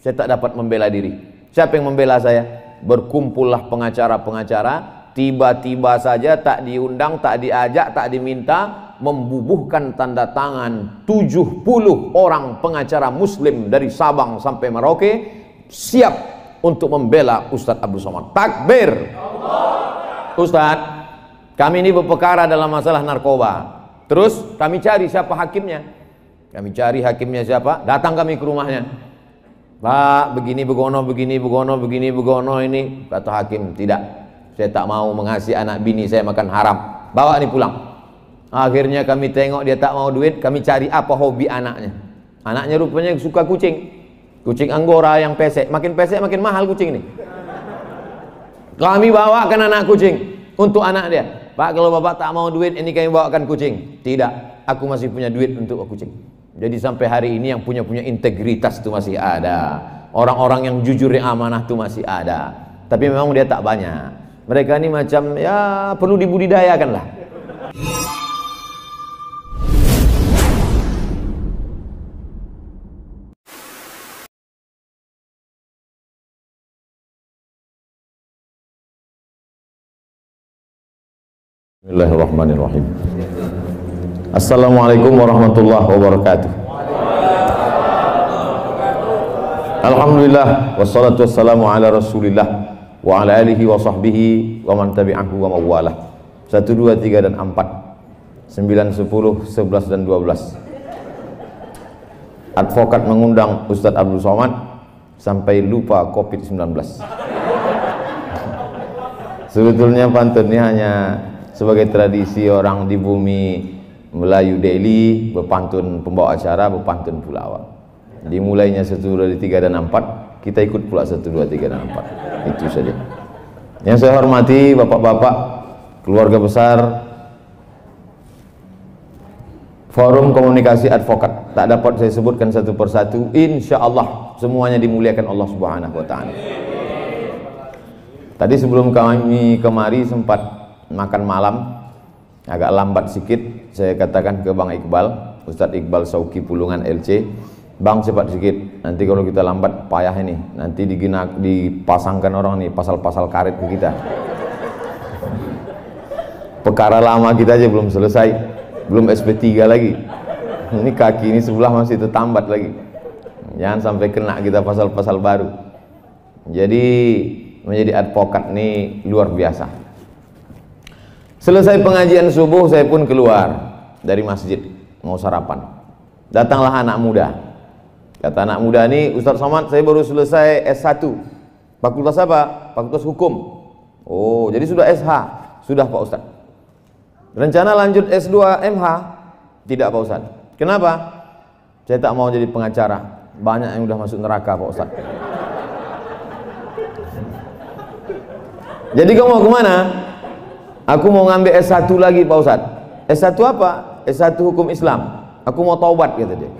Saya tak dapat membela diri. Siapa yang membela saya? Berkumpullah pengacara-pengacara, tiba-tiba saja tak diundang, tak diajak, tak diminta, membubuhkan tanda tangan 70 orang pengacara muslim dari Sabang sampai Merauke siap untuk membela Ustadz Abdul Somad. Takbir. Ustadz, kami ini berperkara dalam masalah narkoba. Terus kami cari siapa hakimnya. Kami cari hakimnya siapa, datang kami ke rumahnya. Pak, begini begono, begini begono, begini begono ini. Kata hakim, tidak, saya tak mau mengasihi anak bini saya makan haram. Bawa ini pulang. Akhirnya kami tengok dia tak mau duit, kami cari apa hobi anaknya. Anaknya rupanya suka kucing. Kucing Anggora yang pesek, makin makin mahal kucing ini. Kami bawakan anak kucing untuk anak dia. Pak, kalau bapak tak mau duit, ini kami bawakan kucing. Tidak, aku masih punya duit untuk kucing. Jadi sampai hari ini yang punya integritas itu masih ada. Orang-orang yang jujur, yang amanah itu masih ada. Tapi memang dia tak banyak. Mereka ini macam ya perlu dibudidayakan lah. Bismillahirrahmanirrahim. Assalamualaikum warahmatullahi wabarakatuh. Alhamdulillah wassalatu wassalamu ala Rasulillah wa ala alihi wa sahbihi wa man tabi'ahu wa mawalah. 1, 2, 3 dan 4, 9, 10, 11 dan 12. Advokat mengundang Ustadz Abdul Somad sampai lupa COVID-19. Sebetulnya pantun ini hanya sebagai tradisi orang di bumi Melayu Daily, berpantun pembawa acara, berpantun pula awal. Dimulainya 1, 2, 3 dan 4, kita ikut pula 1, 2, 3 dan 4. Itu saja. Yang saya hormati bapak-bapak, keluarga besar Forum Komunikasi Advokat. Tak dapat saya sebutkan satu persatu. Insya Allah semuanya dimuliakan Allah Subhanahu wa Ta'ala. Tadi sebelum kami kemari sempat makan malam, agak lambat sedikit. Saya katakan ke Bang Iqbal, Ustadz Iqbal Sauki Pulungan LC, Bang cepat sedikit, nanti kalau kita lambat payah ini, nanti dipasangkan orang nih pasal-pasal karet ke kita. Perkara lama kita aja belum selesai, belum SP3 lagi, ini kaki ini sebelah masih tertambat lagi, jangan sampai kena kita pasal-pasal baru. Jadi menjadi advokat ini luar biasa. Selesai pengajian subuh, saya pun keluar dari masjid mau sarapan. Datanglah anak muda. Kata anak muda ini, Ustadz Somad, saya baru selesai S1. Fakultas apa? Fakultas Hukum. Oh, jadi sudah SH? Sudah Pak Ustadz. Rencana lanjut S2 MH? Tidak Pak Ustadz. Kenapa? Saya tak mau jadi pengacara. Banyak yang udah masuk neraka Pak Ustadz. Jadi kamu mau kemana? Aku mau ngambil S1 lagi Pak Ustadz. S1 apa? S1 Hukum Islam. Aku mau taubat, kata dia.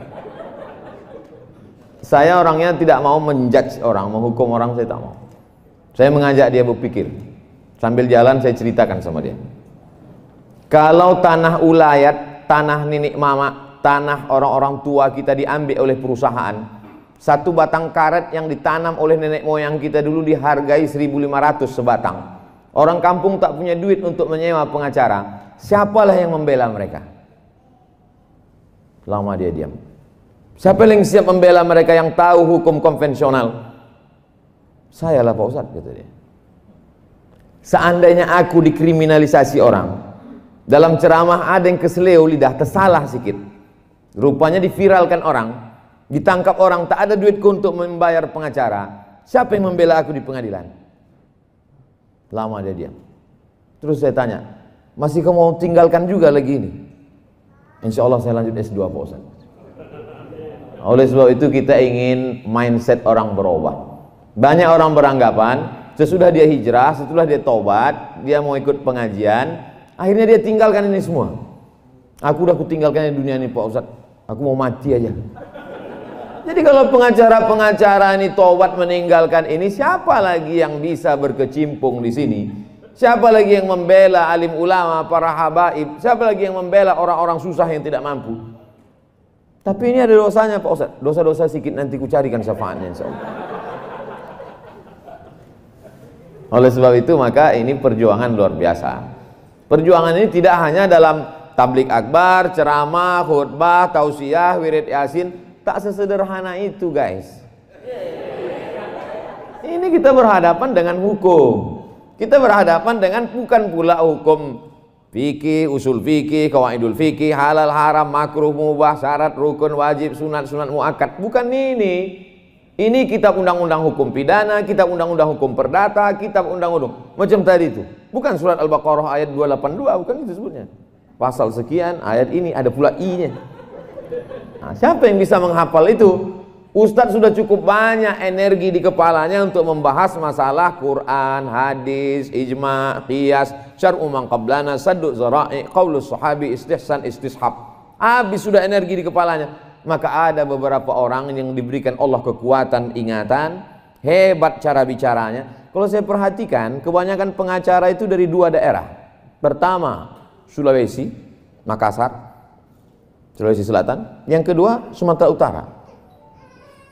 Saya orangnya tidak mau menjudge orang, menghukum orang saya tak mau. Saya mengajak dia berpikir. Sambil jalan saya ceritakan sama dia. Kalau tanah ulayat, tanah nenek mama, tanah orang-orang tua kita diambil oleh perusahaan, satu batang karet yang ditanam oleh nenek moyang kita dulu dihargai 1.500 sebatang. Orang kampung tak punya duit untuk menyewa pengacara. Siapalah yang membela mereka? Lama dia diam. Siapa yang siap membela mereka yang tahu hukum konvensional? Sayalah Pak Ustadz, kata dia. Seandainya aku dikriminalisasi orang, dalam ceramah ada yang keseleo lidah, tersalah sedikit, rupanya diviralkan orang, ditangkap orang, tak ada duitku untuk membayar pengacara. Siapa yang membela aku di pengadilan? Lama dia diam. Terus saya tanya, masih kamu mau tinggalkan juga lagi ini? Insya Allah saya lanjut S2 Pak Ustadz. Oleh sebab itu kita ingin mindset orang berubah. Banyak orang beranggapan sesudah dia hijrah, setelah dia taubat, dia mau ikut pengajian, akhirnya dia tinggalkan ini semua. Aku udah kutinggalkan di dunia ini Pak Ustadz, aku mau mati aja. Jadi kalau pengacara-pengacara ini taubat meninggalkan ini, siapa lagi yang bisa berkecimpung di sini? Siapa lagi yang membela alim ulama, para habaib? Siapa lagi yang membela orang-orang susah yang tidak mampu? Tapi ini ada dosanya Pak Ustaz. Dosa-dosa sedikit nanti ku carikan syafaatnya insyaallah. Oleh sebab itu maka ini perjuangan luar biasa. Perjuangan ini tidak hanya dalam tablik akbar, ceramah, khutbah, tausiah, wirid yasin. Tak sesederhana itu guys. Ini kita berhadapan dengan hukum. Kita berhadapan dengan bukan pula hukum fikih, usul fikih, qawaidul fikih, halal, haram, makruh, mubah, syarat, rukun, wajib, sunat, sunat muakkad. Bukan ini. Ini kitab undang-undang hukum pidana, kitab undang-undang hukum perdata, kitab undang-undang macam tadi itu. Bukan surat Al-Baqarah ayat 282, bukan itu sebutnya. Pasal sekian, ayat ini ada pula i-nya. Nah, siapa yang bisa menghafal itu? Ustadz sudah cukup banyak energi di kepalanya untuk membahas masalah Quran, hadis, ijma, qiyas, syar'u man qablana, saddu zara'i, qaulus sahabi, istihsan, istishab. Habis sudah energi di kepalanya. Maka ada beberapa orang yang diberikan Allah kekuatan ingatan, hebat cara bicaranya. Kalau saya perhatikan, kebanyakan pengacara itu dari dua daerah. Pertama, Sulawesi, Makassar, Sulawesi Selatan. Yang kedua, Sumatera Utara.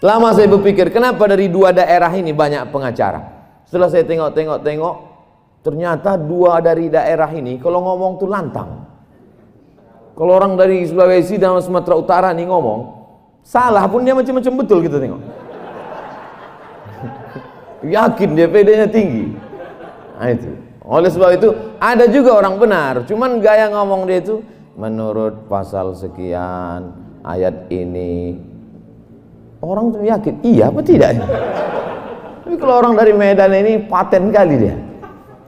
Lama saya berpikir, kenapa dari dua daerah ini banyak pengacara? Setelah saya tengok, ternyata dua dari daerah ini kalau ngomong tuh lantang. Kalau orang dari Sulawesi dan Sumatera Utara nih ngomong, salah pun dia macam-macam betul kita tengok. Yakin dia PD-nya tinggi. Nah itu. Oleh sebab itu, ada juga orang benar, cuman gaya ngomong dia itu menurut pasal sekian, ayat ini. Orang tuh yakin, iya apa tidak? Tapi kalau orang dari Medan ini paten kali dia.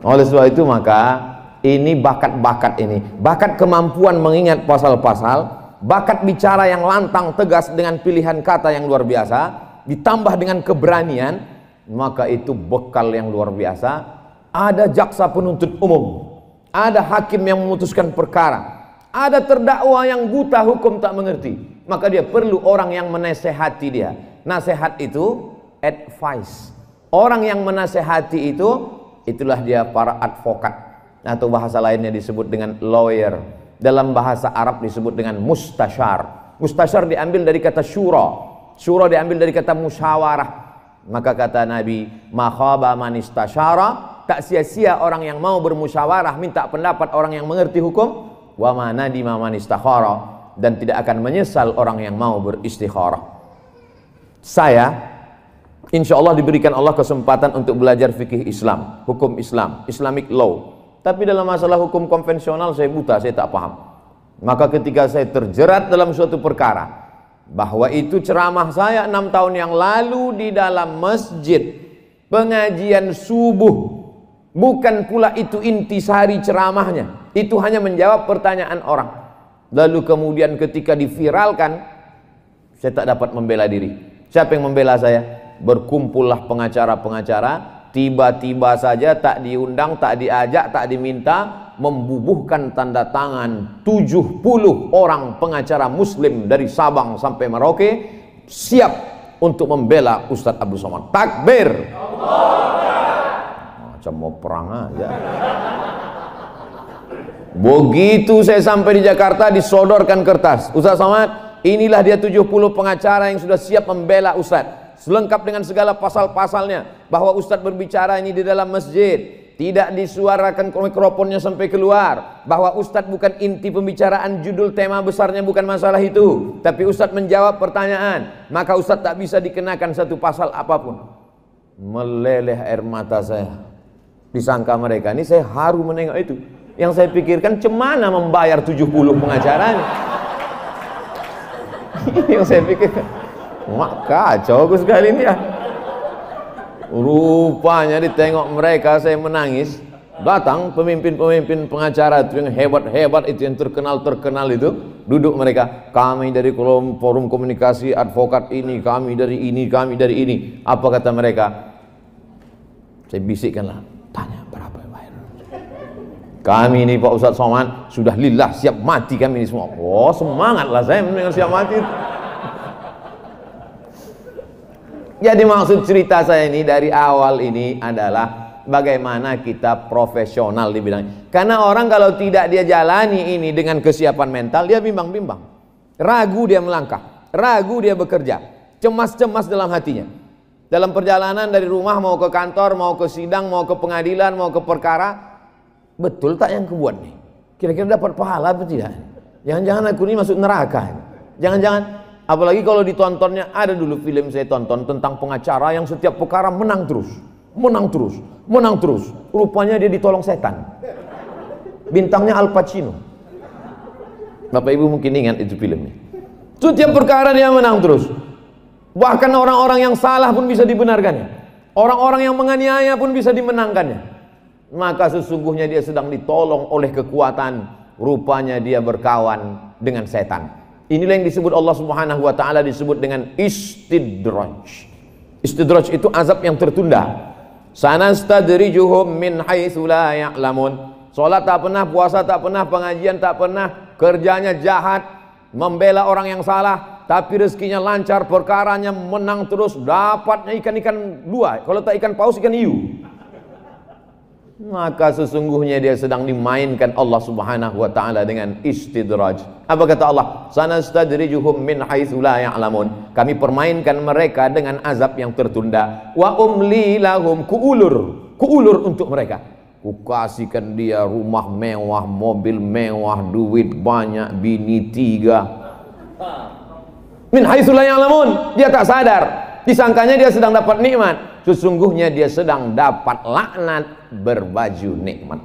Oleh sebab itu maka ini bakat-bakat ini, bakat kemampuan mengingat pasal-pasal, bakat bicara yang lantang tegas dengan pilihan kata yang luar biasa, ditambah dengan keberanian, maka itu bekal yang luar biasa. Ada jaksa penuntut umum, ada hakim yang memutuskan perkara, ada terdakwa yang buta hukum tak mengerti. Maka dia perlu orang yang menasehati dia. Nasihat itu advice. Orang yang menasehati itu, itulah dia para advokat. Atau bahasa lainnya disebut dengan lawyer. Dalam bahasa Arab disebut dengan mustasyar. Mustasyar diambil dari kata syura. Syura diambil dari kata musyawarah. Maka kata Nabi, ma khaba man istasyara, tak sia-sia orang yang mau bermusyawarah, minta pendapat orang yang mengerti hukum. Wa ma nadima man istakhara, dan tidak akan menyesal orang yang mau beristikharah. Saya insya Allah diberikan Allah kesempatan untuk belajar fikih Islam, hukum Islam, Islamic law. Tapi dalam masalah hukum konvensional saya buta, saya tak paham. Maka ketika saya terjerat dalam suatu perkara, bahwa itu ceramah saya 6 tahun yang lalu di dalam masjid, pengajian subuh, bukan pula itu intisari ceramahnya, itu hanya menjawab pertanyaan orang. Lalu kemudian ketika diviralkan, saya tak dapat membela diri. Siapa yang membela saya? Berkumpullah pengacara-pengacara, tiba-tiba saja tak diundang, tak diajak, tak diminta, membubuhkan tanda tangan 70 orang pengacara muslim dari Sabang sampai Merauke, siap untuk membela Ustadz Abdul Somad. Takbir! Macam mau perang aja. Begitu saya sampai di Jakarta, disodorkan kertas, Ustadz Somad, inilah dia 70 pengacara yang sudah siap membela Ustadz, selengkap dengan segala pasal-pasalnya, bahwa Ustadz berbicara ini di dalam masjid, tidak disuarakan mikrofonnya sampai keluar, bahwa Ustadz bukan inti pembicaraan, judul tema besarnya bukan masalah itu, tapi Ustadz menjawab pertanyaan, maka Ustadz tak bisa dikenakan satu pasal apapun. Meleleh air mata saya, disangka mereka ini saya haru menengok itu. Yang saya pikirkan, cemana membayar 70 pengacaranya. Yang saya pikirkan, mak kacau aku sekali ini ya. Rupanya ditengok mereka saya menangis, datang pemimpin-pemimpin pengacara itu yang hebat-hebat itu, yang terkenal-terkenal itu, duduk mereka, kami dari forum komunikasi advokat ini, kami dari ini, kami dari ini. Apa kata mereka? Saya bisikkanlah, tanya berapa yang bayar? Kami ini Pak Ustadz Somad sudah lillah siap mati kami ini semua. Oh semangatlah saya mendengar siap mati. Jadi maksud cerita saya ini dari awal ini adalah bagaimana kita profesional di bidang. Karena orang kalau tidak dia jalani ini dengan kesiapan mental, dia bimbang-bimbang, ragu dia melangkah. ragu dia bekerja, cemas-cemas dalam hatinya. Dalam perjalanan dari rumah mau ke kantor, mau ke sidang, mau ke pengadilan, mau ke perkara, betul tak yang kebuat nih? Kira-kira dapat pahala atau tidak? Jangan-jangan aku ini masuk neraka. Jangan-jangan, apalagi kalau ditontonnya, ada dulu film saya tonton tentang pengacara yang setiap perkara menang terus, menang terus, menang terus. Rupanya dia ditolong setan. Bintangnya Al Pacino. Bapak Ibu mungkin ingat itu filmnya. Setiap perkara dia menang terus. Bahkan orang-orang yang salah pun bisa dibenarkannya. Orang-orang yang menganiaya pun bisa dimenangkannya. Maka sesungguhnya dia sedang ditolong oleh kekuatan, rupanya dia berkawan dengan setan. Inilah yang disebut Allah Subhanahu wa taala disebut dengan istidraj. Istidraj itu azab yang tertunda. Sanastadrijuhum min haitsu la ya'lamun. Salat tak pernah, puasa tak pernah, pengajian tak pernah, kerjanya jahat, membela orang yang salah, tapi rezekinya lancar, perkaranya menang terus, dapatnya ikan-ikan dua, kalau tak ikan paus, ikan hiu. Maka sesungguhnya dia sedang dimainkan Allah Subhanahu wa taala dengan istidraj. Apa kata Allah? Sanastadrijuhum min haitsu la ya'lamun. Kami permainkan mereka dengan azab yang tertunda. Wa umli lahum, kuulur untuk mereka. Kukasihkan dia rumah mewah, mobil mewah, duit banyak, bini 3. Min haitsu la ya'lamun. Dia tak sadar, disangkanya dia sedang dapat nikmat. Sesungguhnya dia sedang dapat laknat berbaju nikmat.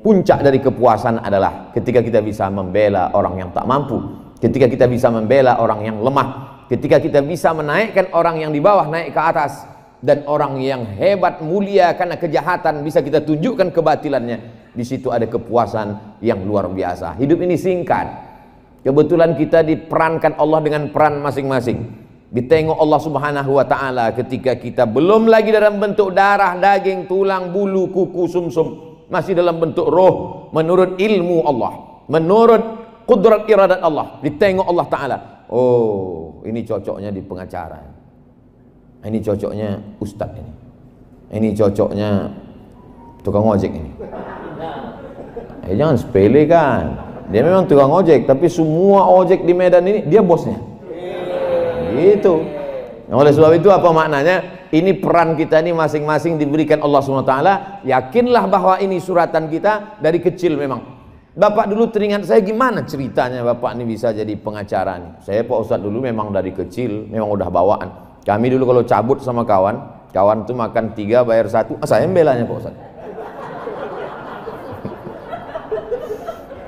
Puncak dari kepuasan adalah ketika kita bisa membela orang yang tak mampu, ketika kita bisa membela orang yang lemah, ketika kita bisa menaikkan orang yang di bawah naik ke atas, dan orang yang hebat mulia karena kejahatan bisa kita tunjukkan kebatilannya. Di situ ada kepuasan yang luar biasa. Hidup ini singkat. Kebetulan kita diperankan Allah dengan peran masing-masing. Ditengok Allah Subhanahu wa taala ketika kita belum lagi dalam bentuk darah, daging, tulang, bulu, kuku, sumsum, masih dalam bentuk roh menurut ilmu Allah, menurut kudrat iradat Allah. Ditengok Allah taala. Oh, ini cocoknya di pengacara. Ini cocoknya ustadz ini. Ini cocoknya tukang ojek ini. Jangan sepele kan. Dia memang tukang ojek, tapi semua ojek di Medan ini dia bosnya. Gitu. Oleh sebab itu apa maknanya? Ini peran kita ini masing-masing diberikan Allah SWT. Yakinlah bahwa ini suratan kita dari kecil memang. Bapak dulu teringat saya gimana ceritanya Bapak ini bisa jadi pengacara nih. Saya Pak Ustadz dulu memang dari kecil memang udah bawaan. Kami dulu kalau cabut sama kawan tuh makan 3 bayar 1. Saya membelanya Pak Ustadz.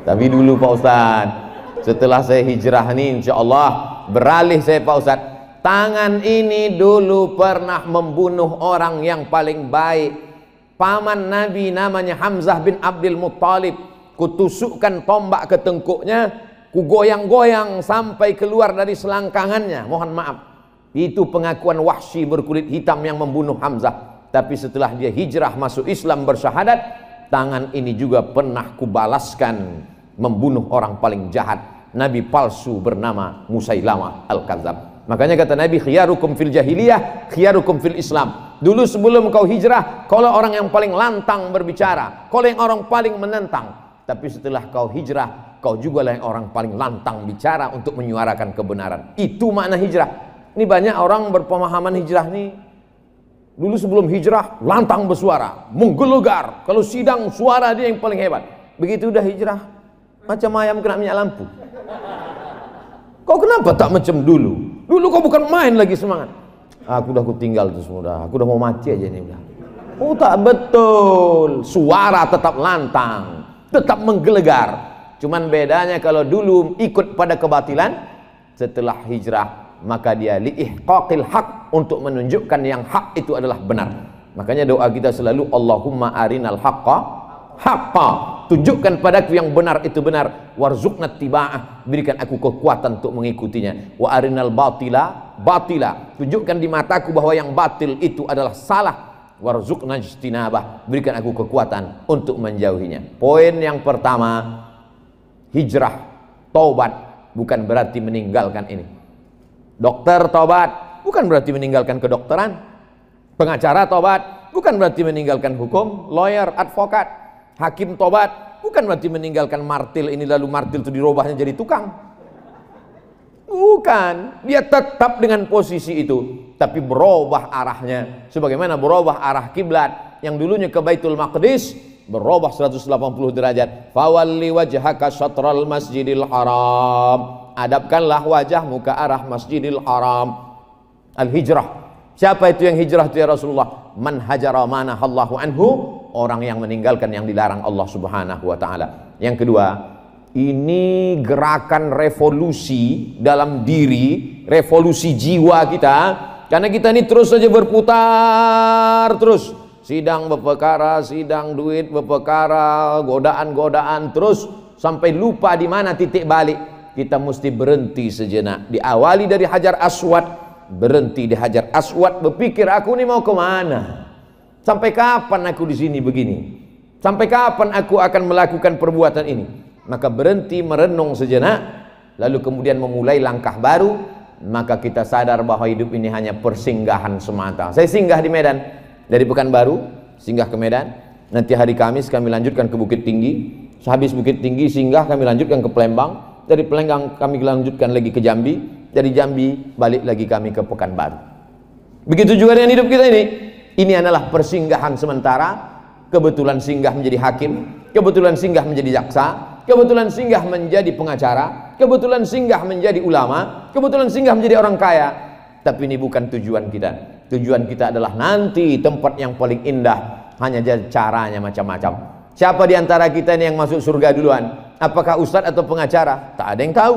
Tapi dulu Pak Ustadz, setelah saya hijrah nih insya Allah beralih saya Pak Ustadz. Tangan ini dulu pernah membunuh orang yang paling baik, paman Nabi namanya Hamzah bin Abdul Muttalib. Kutusukkan tombak ke tengkuknya, kugoyang-goyang sampai keluar dari selangkangannya. Mohon maaf, itu pengakuan Wahsy berkulit hitam yang membunuh Hamzah. Tapi setelah dia hijrah masuk Islam bersyahadat, tangan ini juga pernah kubalaskan membunuh orang paling jahat, nabi palsu bernama Musailamah Al-Kadzab. Makanya kata Nabi, khiyarukum fil jahiliyah, khiyarukum fil Islam. Dulu sebelum kau hijrah, kau orang yang paling lantang berbicara, kau yang orang paling menentang. Tapi setelah kau hijrah, kau juga lah yang orang paling lantang bicara untuk menyuarakan kebenaran. Itu makna hijrah. Ini banyak orang berpemahaman hijrah nih. Dulu sebelum hijrah, lantang bersuara, menggelegar. Kalau sidang, suara dia yang paling hebat. Begitu udah hijrah, macam ayam kena minyak lampu. Kau kenapa tak macam dulu? Dulu kau bukan main lagi semangat. Aku udah tinggal itu semua, aku udah mau mati aja ini udah. Oh tak betul. Suara tetap lantang, tetap menggelegar. Cuman bedanya kalau dulu ikut pada kebatilan, setelah hijrah maka dia liihqaqil haq, untuk menunjukkan yang hak itu adalah benar. Makanya doa kita selalu Allahumma arinal haqqa haqqa, tunjukkan padaku yang benar itu benar, warzuqna tiba'ah, berikan aku kekuatan untuk mengikutinya. Wa arinal batila batila, tunjukkan di mataku bahwa yang batil itu adalah salah, warzuqna ijtinabah, berikan aku kekuatan untuk menjauhinya. Poin yang pertama, hijrah, taubat bukan berarti meninggalkan ini. Dokter taubat bukan berarti meninggalkan kedokteran. Pengacara taubat bukan berarti meninggalkan hukum. Lawyer, advokat, hakim tobat bukan berarti meninggalkan martil ini lalu martil itu dirubahnya jadi tukang. Bukan, dia tetap dengan posisi itu, tapi berubah arahnya. Sebagaimana berubah arah kiblat yang dulunya ke Baitul Maqdis, berubah 180 derajat. Fawalli wajhaka syatral Masjidil Haram. Hadapkanlah wajahmu ke arah Masjidil Haram. Al-hijrah. Siapa itu yang hijrah itu ya Rasulullah? Man hajara manahallahu anhu, orang yang meninggalkan yang dilarang Allah Subhanahu wa taala. Yang kedua, ini gerakan revolusi dalam diri, revolusi jiwa kita, karena kita ini terus saja berputar terus, sidang berperkara, sidang duit berperkara, godaan-godaan terus sampai lupa di mana titik balik. Kita mesti berhenti sejenak. Diawali dari Hajar Aswad, berhenti di Hajar Aswad, berpikir aku ini mau kemana? Sampai kapan aku di sini begini? Sampai kapan aku akan melakukan perbuatan ini? Maka berhenti merenung sejenak, lalu kemudian memulai langkah baru. Maka kita sadar bahwa hidup ini hanya persinggahan semata. Saya singgah di Medan, dari Pekanbaru singgah ke Medan, nanti hari Kamis kami lanjutkan ke Bukit Tinggi, sehabis Bukit Tinggi singgah kami lanjutkan ke Palembang, dari Palembang kami lanjutkan lagi ke Jambi, dari Jambi balik lagi kami ke Pekanbaru. Begitu juga dengan hidup kita ini adalah persinggahan sementara. Kebetulan singgah menjadi hakim, kebetulan singgah menjadi jaksa, kebetulan singgah menjadi pengacara, kebetulan singgah menjadi ulama, kebetulan singgah menjadi orang kaya. Tapi ini bukan tujuan kita. Tujuan kita adalah nanti tempat yang paling indah. Hanya caranya macam-macam. Siapa di antara kita ini yang masuk surga duluan? Apakah ustadz atau pengacara? Tak ada yang tahu.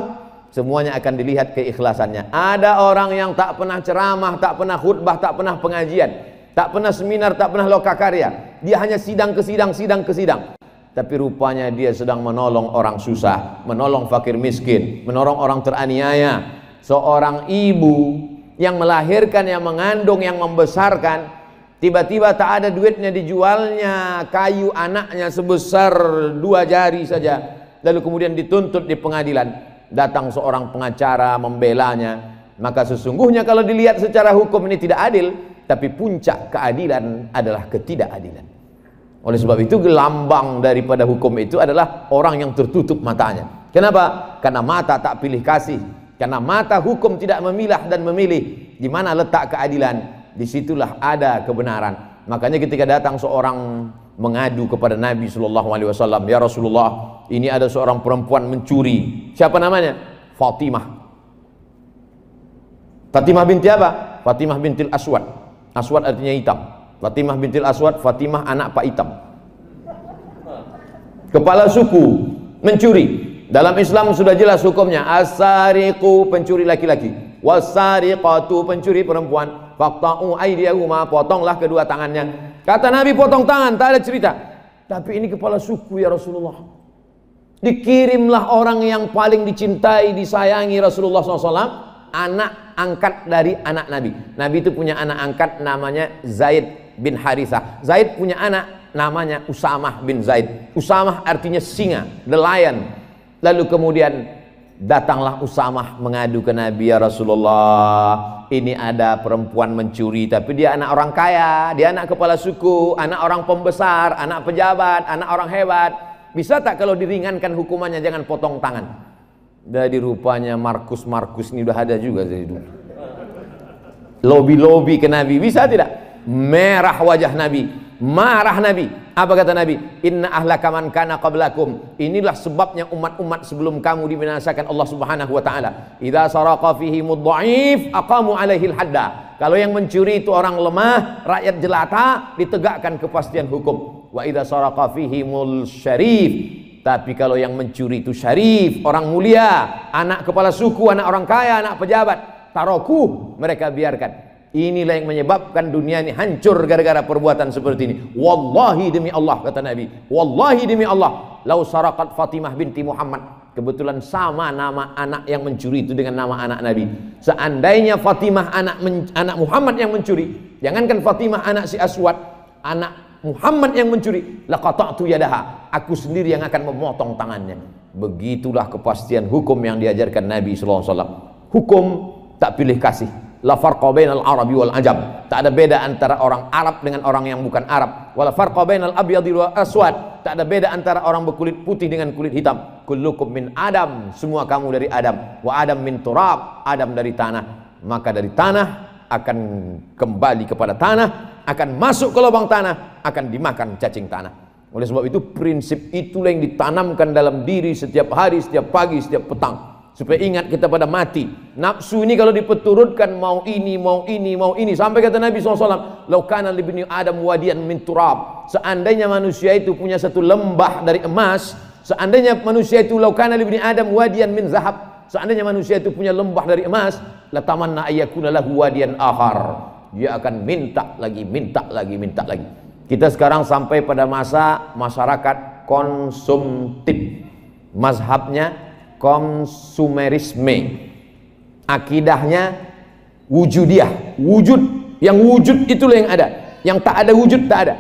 Semuanya akan dilihat keikhlasannya. Ada orang yang tak pernah ceramah, tak pernah khutbah, tak pernah pengajian, tak pernah seminar, tak pernah lokakarya. Dia hanya sidang ke sidang, sidang ke sidang. Tapi rupanya dia sedang menolong orang susah, menolong fakir miskin, menolong orang teraniaya. Seorang ibu yang melahirkan, yang mengandung, yang membesarkan, tiba-tiba tak ada duitnya, dijualnya kayu anaknya sebesar 2 jari saja. Lalu kemudian dituntut di pengadilan. Datang seorang pengacara membelanya. Maka sesungguhnya kalau dilihat secara hukum ini tidak adil, tapi puncak keadilan adalah ketidakadilan. Oleh sebab itu gelambang daripada hukum itu adalah orang yang tertutup matanya. Kenapa? Karena mata tak pilih kasih. Karena mata hukum tidak memilah dan memilih. Di mana letak keadilan, disitulah ada kebenaran. Makanya ketika datang seorang mengadu kepada Nabi SAW, ya Rasulullah, ini ada seorang perempuan mencuri. Siapa namanya? Fatimah. Fatimah binti apa? Fatimah bintil Aswad. Aswad artinya hitam. Fatimah bintil Aswad, Fatimah anak Pak Hitam. Kepala suku, mencuri. Dalam Islam sudah jelas hukumnya. As-sariqu, pencuri laki-laki. Was-sariqatu, pencuri perempuan. Faqta'u aydiyahuma, potonglah kedua tangannya. Kata Nabi, potong tangan, tak ada cerita. Tapi ini kepala suku ya Rasulullah. Dikirimlah orang yang paling dicintai, disayangi Rasulullah SAW, anak angkat dari anak Nabi. Nabi itu punya anak angkat namanya Zaid bin Harithah. Zaid punya anak namanya Usamah bin Zaid. Usamah artinya singa, the lion. Lalu kemudian datanglah Usamah mengadu ke Nabi, ya Rasulullah, ini ada perempuan mencuri, tapi dia anak orang kaya, dia anak kepala suku, anak orang pembesar, anak pejabat, anak orang hebat. Bisa tak kalau diringankan hukumannya, jangan potong tangan? Dari rupanya Markus ini udah ada juga dari dulu. Lobi ke Nabi, bisa tidak? Merah wajah Nabi, marah Nabi. Apa kata Nabi? Inna ahlaka man kana qablakum. Inilah sebabnya umat-umat sebelum kamu dibinasakan Allah Subhanahu wa taala. Idza saraqa fihi mudha'if aqamu alaihi al-hadda. Kalau yang mencuri itu orang lemah, rakyat jelata, ditegakkan kepastian hukum. Wa idza saraqa fihi mul syarif. Tapi kalau yang mencuri itu syarif, orang mulia, anak kepala suku, anak orang kaya, anak pejabat, taroku, mereka biarkan. Inilah yang menyebabkan dunia ini hancur gara-gara perbuatan seperti ini. Wallahi demi Allah, kata Nabi, wallahi demi Allah, lau saraqat Fatimah binti Muhammad, kebetulan sama nama anak yang mencuri itu dengan nama anak Nabi. Seandainya Fatimah anak Muhammad yang mencuri, jangankan Fatimah anak si Aswad, anak Muhammad yang mencuri, laqata'tu yadaha, aku sendiri yang akan memotong tangannya. Begitulah kepastian hukum yang diajarkan Nabi sallallahu alaihi wasallam. Hukum tak pilih kasih. La farqa bainal arabi wal ajam. Tak ada beda antara orang Arab dengan orang yang bukan Arab. Wala farqa bainal abyadi wal aswad. Tak ada beda antara orang berkulit putih dengan kulit hitam. kullukum min Adam, semua kamu dari Adam, wa Adam min turab, Adam dari tanah, maka dari tanah akan kembali kepada tanah, akan masuk ke lubang tanah, akan dimakan cacing tanah. Oleh sebab itu prinsip itulah yang ditanamkan dalam diri setiap hari, setiap pagi, setiap petang, supaya ingat kita pada mati. Nafsu ini kalau dipeturutkan mau ini, mau ini, mau ini, sampai kata Nabi SAW, "Lau kana libni Adam wadiyan min turab." Seandainya manusia itu punya satu lembah dari emas, seandainya manusia itu lau kana libni Adam wadiyan min zahab, seandainya manusia itu punya lembah dari emas, la tamanna ayyakuna lahu wadiyan akhar. Dia akan minta lagi, minta lagi, minta lagi. Kita sekarang sampai pada masa masyarakat konsumtif. Mazhabnya konsumerisme, akidahnya wujudiyah, wujud, yang wujud itulah yang ada, yang tak ada wujud tak ada.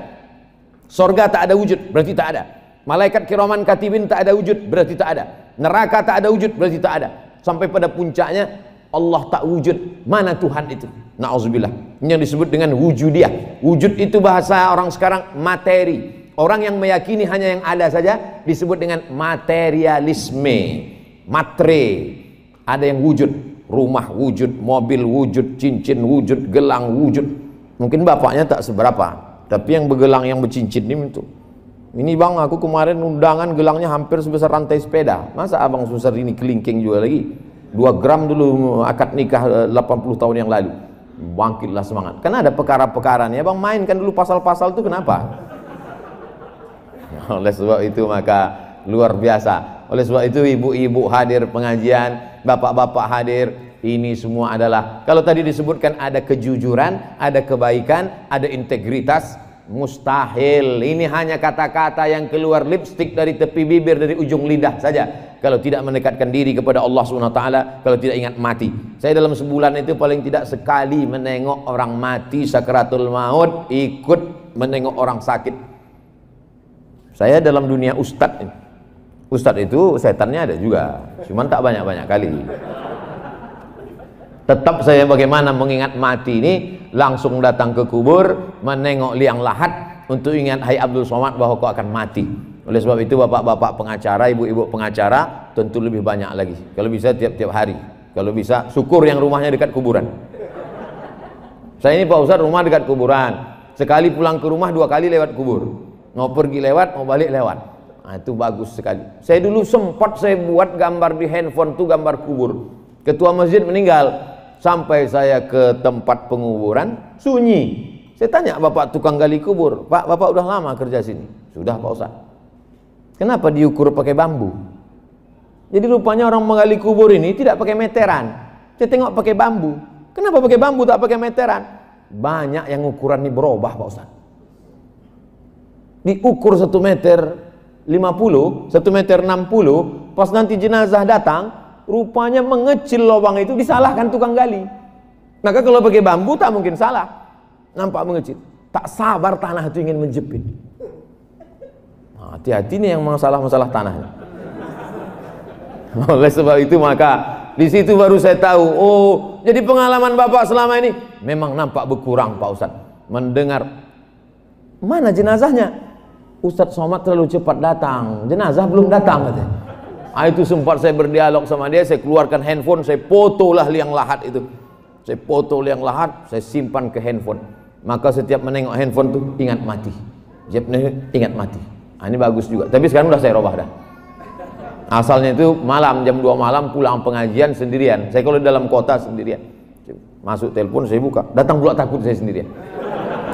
Sorga tak ada wujud, berarti tak ada. Malaikat kiraman katibin tak ada wujud, berarti tak ada. Neraka tak ada wujud, berarti tak ada. Sampai pada puncaknya Allah tak wujud, mana Tuhan itu? Na'udzubillah. Ini yang disebut dengan wujudiyah. Wujud itu bahasa orang sekarang materi. Orang yang meyakini hanya yang ada saja disebut dengan materialisme. Matre, ada yang wujud, rumah wujud, mobil wujud, cincin wujud, gelang wujud. Mungkin bapaknya tak seberapa, tapi yang bergelang, yang bercincin ini itu. Ini bang, aku kemarin undangan gelangnya hampir sebesar rantai sepeda. Masa abang susah ini kelingking juga lagi? 2 gram dulu akad nikah 80 tahun yang lalu. Bangkitlah semangat. Karena ada perkara-perkara nih, abang mainkan dulu pasal-pasal itu kenapa? Oleh sebab itu maka luar biasa. Oleh sebab itu ibu-ibu hadir pengajian, bapak-bapak hadir, ini semua adalah, kalau tadi disebutkan ada kejujuran, ada kebaikan, ada integritas, mustahil. Ini hanya kata-kata yang keluar lipstik dari tepi bibir, dari ujung lidah saja. Kalau tidak mendekatkan diri kepada Allah SWT, kalau tidak ingat mati. Saya dalam sebulan itu paling tidak sekali menengok orang mati sakaratul maut, ikut menengok orang sakit. Saya dalam dunia ustadz. Ustadz itu setannya ada juga, cuman tak banyak-banyak kali. Tetap saya bagaimana mengingat mati ini, langsung datang ke kubur, menengok liang lahat untuk ingat, hai Abdul Somad, bahwa kau akan mati. Oleh sebab itu bapak-bapak pengacara, ibu-ibu pengacara tentu lebih banyak lagi. Kalau bisa tiap-tiap hari. Kalau bisa syukur yang rumahnya dekat kuburan. Saya ini Pak Ustadz rumah dekat kuburan. Sekali pulang ke rumah 2 kali lewat kubur. Mau pergi lewat, mau balik lewat. Nah, itu bagus sekali. Saya dulu sempat saya buat gambar di handphone tuh, gambar kubur. Ketua masjid meninggal. Sampai saya ke tempat penguburan, sunyi. Saya tanya bapak tukang gali kubur, Pak, bapak udah lama kerja sini? Sudah Pak Ustadz. Kenapa diukur pakai bambu? Jadi rupanya orang menggali kubur ini tidak pakai meteran. Saya tengok pakai bambu. Kenapa pakai bambu tak pakai meteran? Banyak yang ukuran ini berubah Pak Ustadz. Diukur 1 meter 50, 1 meter 60, pas nanti jenazah datang, rupanya mengecil lubang itu, disalahkan tukang gali. Maka kalau pakai bambu tak mungkin salah. Nampak mengecil. Tak sabar tanah itu ingin menjepit. Hati-hati nih yang masalah-masalah tanahnya. Oleh sebab itu maka di situ baru saya tahu, oh, jadi pengalaman bapak selama ini memang nampak berkurang Pak Ustadz. Mendengar, mana jenazahnya? Ustadz Somad terlalu cepat datang, jenazah belum datang katanya. Itu sempat saya berdialog sama dia, saya keluarkan handphone, saya fotolah liang lahat itu. Saya foto liang lahat, saya simpan ke handphone. Maka setiap menengok handphone tuh ingat mati. Ingat mati. Ini bagus juga. Tapi sekarang udah saya robah dah. Asalnya itu malam, jam 2 malam pulang pengajian sendirian. Saya kalau dalam kota sendirian. Masuk telepon saya buka, datang pula takut saya sendirian.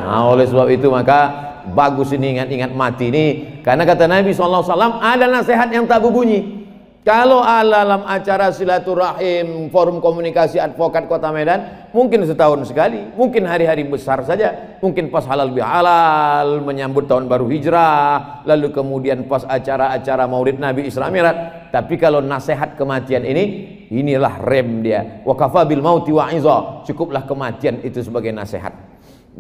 Nah, oleh sebab itu maka bagus ini ingat-ingat mati ini, karena kata Nabi SAW ada nasihat yang tak berbunyi. Kalau dalam acara silaturahim, forum komunikasi advokat Kota Medan, mungkin setahun sekali, mungkin hari-hari besar saja, mungkin pas halal bihalal, menyambut tahun baru hijrah, lalu kemudian pas acara-acara maulid Nabi Isra Mi'raj. Tapi kalau nasihat kematian ini, inilah rem dia. Wa kafa bil mauti wa'iza, cukuplah kematian itu sebagai nasihat.